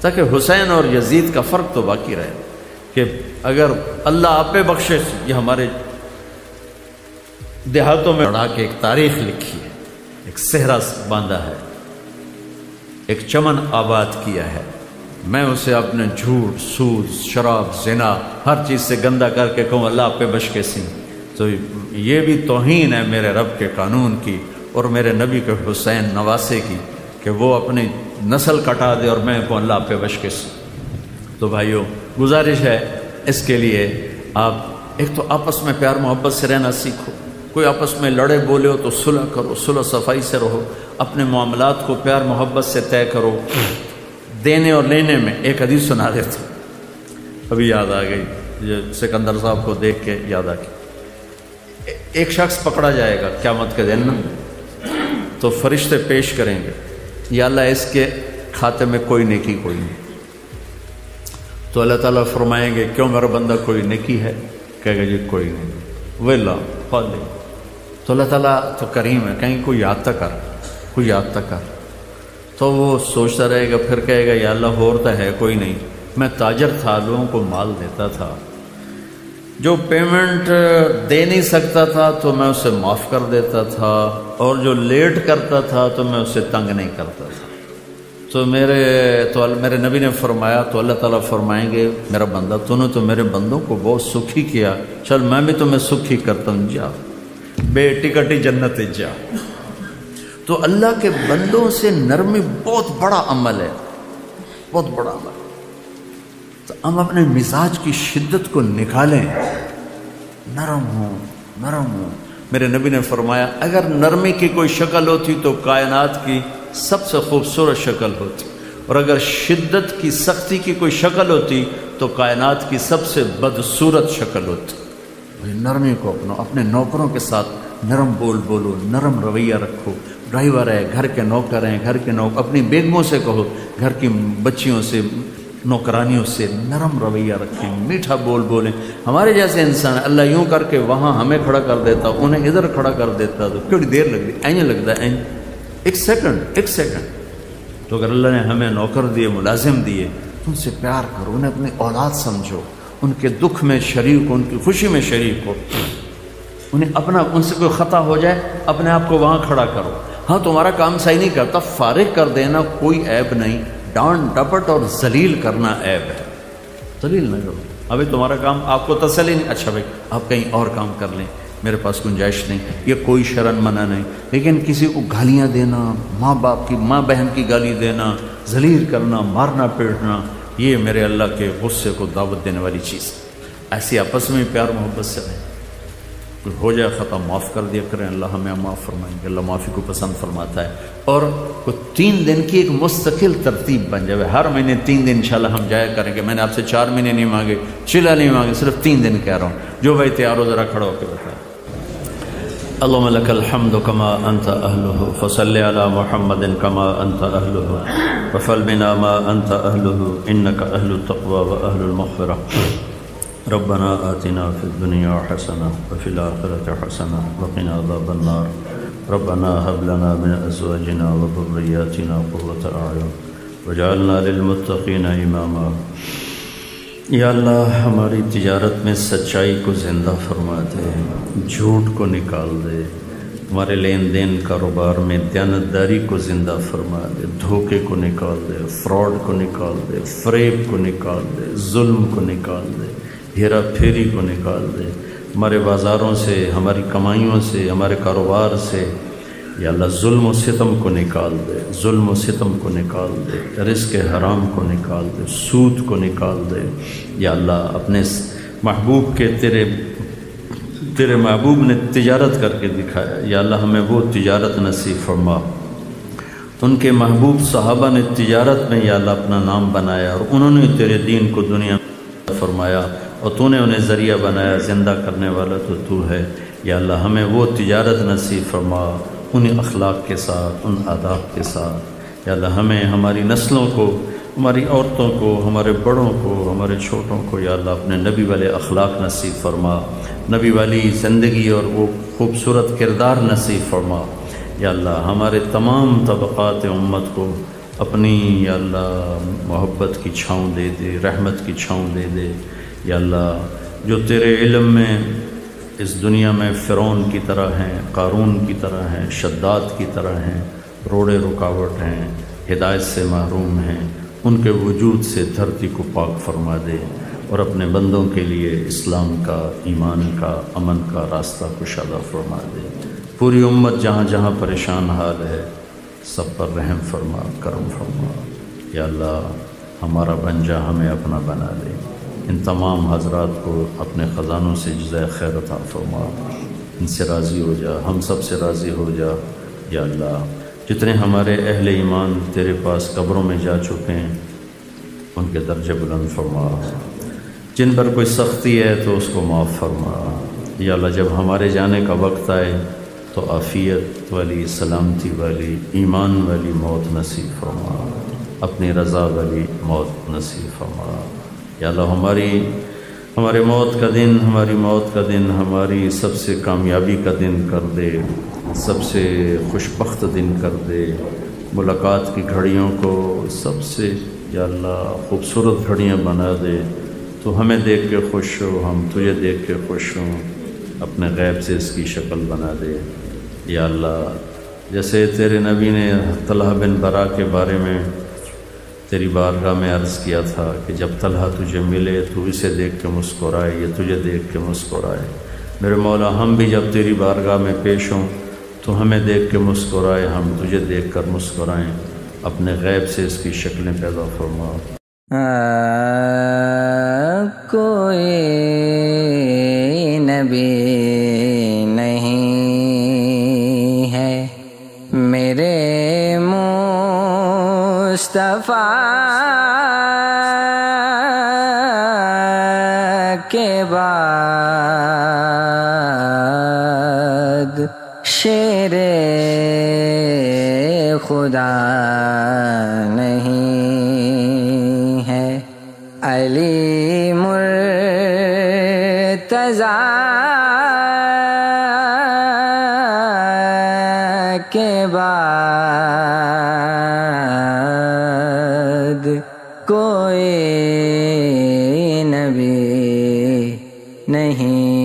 تاکہ حسین اور یزید کا فرق تو باقی رہے کہ اگر اللہ آپ پہ بخشش. یہ ہمارے دیہاتوں میں بڑھا کے ایک تاریخ لکھی ہے، ایک صحرا باندھا ہے، ایک چمن آباد کیا ہے. میں اسے اپنے جھوٹ، سود، شراب، زنا، ہر چیز سے گندا کر کے کہوں اللہ آپ پہ بچ کے سی، تو یہ بھی توہین ہے میرے رب کے قانون کی اور میرے نبی کے حسین نواسے کی کہ وہ اپنی نسل کٹا دے اور میں کہوں اللہ آپ پہ بچ کے سی. تو بھائیو گزارش ہے اس کے لیے آپ ایک تو آپس میں پیار محبت سے رہنا سیکھو. کوئی آپس میں لڑے بولے ہو تو صلح کرو، صلح صفائی سے رہو. اپنے معاملات کو پیار محبت سے طے کرو. دینے اور لینے میں ایک حدیث سنا دیتا ہوں، ابھی یاد آ گئی، یہ سکندر صاحب کو دیکھ کے یاد آ گئی. ایک شخص پکڑا جائے گا قیامت کے دن، تو فرشتے پیش کریں گے یا اللہ اس کے کھاتے میں کوئی نیکی کوئی نہیں. تو اللہ تعالیٰ فرمائیں گے کیوں میرا بندہ کوئی نیکی ہے؟ کہے گا جی کوئی نہیں. ویلا فالے. تو اللہ تعالیٰ تو کریم ہے، کہیں کوئی یاد تک کر، کوئی یاد تک کر. تو وہ سوچتا رہے گا، پھر کہے گا یا اللہ ہوتا ہے کوئی نہیں. میں تاجر تھا، لوگوں کو مال دیتا تھا، جو پیمنٹ دے نہیں سکتا تھا تو میں اسے معاف کر دیتا تھا، اور جو لیٹ کرتا تھا تو میں اسے تنگ نہیں کرتا تھا. تو میرے نبی نے فرمایا، تو اللہ تعالیٰ فرمائیں گے میرا بندہ تو نے تو میرے بندوں کو بہت سکھی کیا، چل میں بھی تمہیں سکھی کرتا ہوں، جا بے ٹکٹی جنت جا. تو اللہ کے بندوں سے نرمی بہت بڑا عمل ہے، بہت بڑا عمل. تو ہم اپنے مزاج کی شدت کو نکالیں، نرم ہوں، نرم ہوں. میرے نبی نے فرمایا اگر نرمی کی کوئی شکل ہوتی تو کائنات کی سب سے خوبصورت شکل ہوتی، اور اگر شدت کی سختی کی کوئی شکل ہوتی تو کائنات کی سب سے بدصورت شکل ہوتی. نرمی کو اپنے نوکروں کے ساتھ نرم بولو، نرم رویہ رکھو. ڈرائیور ہے، گھر کے نوکر ہیں، اپنی بیگموں سے کہو، گھر کی بچیوں سے، نوکرانیوں سے نرم رویہ رکھیں، میٹھا بولیں. ہمارے جیسے انسان اللہ یوں کر کے وہاں ہمیں کھڑا کر دیتا، انہیں ادھر کھڑا کر دیتا، تو کتنی دیر لگتی، این لگتا ہے، ایک سیکنڈ. تو اگر اللہ نے ہمیں نوکر دیے، ملازم دیے، تو ان سے پیار کرو، انہیں اپنی اولاد سمجھو، ان کے دکھ میں شریک ہو، ان کی خوشی میں شریک ہو. ان سے کوئی خطا ہو جائے اپنے آپ کو وہاں کھڑا کرو. ہاں تمہارا کام صحیح نہیں کرتا، فارغ کر دینا کوئی عیب نہیں. ڈانٹ ڈپٹ اور ذلیل کرنا عیب ہے، ذلیل نہ کرو. ابھی تمہارا کام آپ کو تسلی نہیں، اچھا بھائی آپ کہیں اور کام کر لیں، میرے پاس گنجائش نہیں، یہ کوئی شرن منع نہیں. لیکن کسی کو گالیاں دینا، ماں باپ کی، ماں بہن کی گالی دینا، ذلیل کرنا، مارنا پیٹنا، یہ میرے اللہ کے غصے کو دعوت دینے والی چیز. ایسی آپس میں پیار محبت سے رہیں. کوئی ہو جائے خطا معاف کر دیا کریں، اللہ ہمیں معاف فرمائیں گے، اللہ معافی کو پسند فرماتا ہے. اور 3 دن کی ایک مستقل ترتیب بن جائے، ہر مہینے 3 دن انشاءاللہ ہم جایا کریں گے. میں نے آپ سے 4 مہینے نہیں مانگے، چلا نہیں مانگے، صرف 3 دن کہہ رہا ہوں. جو بھائی تیار ہو ذرا کھڑا ہو کے بتائیں. اللهم لك الحمد كما أنت أهله فصل على محمد كما أنت أهله وفعل بنا ما أنت أهله إنك أهل التقوى وأهل المغفرة. ربنا آتنا في الدنيا حسنة وفي الآخرة حسنة وقنا عذاب النار. ربنا هب لنا من أزواجنا وذرياتنا قرة أعين وجعلنا للمتقین اماما. یا اللہ ہماری تجارت میں سچائی کو زندہ فرما دے، جھوٹ کو نکال دے، ہمارے لین دین کاروبار میں دیانتداری کو زندہ فرما دے، دھوکے کو نکال دے، فراڈ کو نکال دے، فریب کو نکال دے، ظلم کو نکال دے، ہیرا پھیری کو نکال دے، ہمارے بازاروں سے، ہماری کمائیوں سے، ہمارے کاروبار سے یا اللہ ظلم و ستم کو نکال دے، ظلم و ستم کو نکال دے، رزق حرام کو نکال دے، سود کو نکال دے. یا اللہ اپنے محبوب کے تیرے محبوب نے تجارت کر کے دکھایا، یا اللہ ہمیں وہ تجارت نصیب فرما. ان کے محبوب صحابہ نے تجارت میں یا اللہ اپنا نام بنایا اور انہوں نے تیرے دین کو دنیا میں فرمایا اور تو نے انہیں ذریعہ بنایا، زندہ کرنے والا تو ہے. یا اللہ ہمیں وہ تجارت نصیب فرما ان اخلاق کے ساتھ، ان آداب کے ساتھ. یا اللہ ہمیں ہماری نسلوں کو، ہماری عورتوں کو، ہمارے بڑوں کو، ہمارے چھوٹوں کو یا اللہ اپنے نبی والے اخلاق نصیب فرما، نبی والی زندگی اور وہ خوبصورت کردار نصیب فرما. یا اللہ ہمارے تمام طبقات امت کو اپنی یا اللہ محبت کی چھاؤں دے دے، رحمت کی چھاؤں دے دے. یا اللہ جو تیرے علم میں اس دنیا میں فرعون کی طرح ہیں، قارون کی طرح ہیں، شداد کی طرح ہیں، روڑے رکاوٹ ہیں، ہدایت سے محروم ہیں، ان کے وجود سے دھرتی کو پاک فرما دے اور اپنے بندوں کے لیے اسلام کا، ایمان کا، امن کا راستہ کشادہ فرما دے. پوری امت جہاں جہاں پریشان حال ہے سب پر رحم فرما، کرم فرما. یا اللہ ہمارا بن جا، ہمیں اپنا بنا دے. ان تمام حضرات کو اپنے خزانوں سے جزائے خیر عطا فرما، ان سے راضی ہو جا، ہم سب سے راضی ہو جا. یا اللہ جتنے ہمارے اہل ایمان تیرے پاس قبروں میں جا چکے ہیں ان کے درجے بلند فرما، جن پر کوئی سختی ہے تو اس کو معاف فرما. یا اللہ جب ہمارے جانے کا وقت آئے تو عافیت والی، سلامتی والی، ایمان والی موت نصیب فرما، اپنی رضا والی موت نصیب فرما. یا اللہ ہمارے موت کا دن، ہماری موت کا دن ہماری سب سے کامیابی کا دن کر دے، سب سے خوش بخت دن کر دے. ملاقات کی گھڑیوں کو سب سے یا اللہ خوبصورت گھڑیاں بنا دے. تو ہمیں دیکھ کے خوش ہو، ہم تجھے دیکھ کے خوش ہوں، اپنے غیب سے اس کی شکل بنا دے. یا اللہ جیسے تیرے نبی نے طلحہ بن برا کے بارے میں تیری بارگاہ میں عرض کیا تھا کہ جب طلحہ تجھے ملے تو اسے دیکھ کے مسکرائے، یہ تجھے دیکھ کے مسکرائے. میرے مولا ہم بھی جب تیری بارگاہ میں پیش ہوں تو ہمیں دیکھ کے مسکرائے، ہم تجھے دیکھ کر مسکرائیں. اپنے غیب سے اس کی شکلیں پیدا فرما. کوئی نبی نہیں ہے میرے مصطفیٰ کے بعد، شیر خدا نہیں ہے علی مرتضیٰ کے بعد کوئی نبی نہیں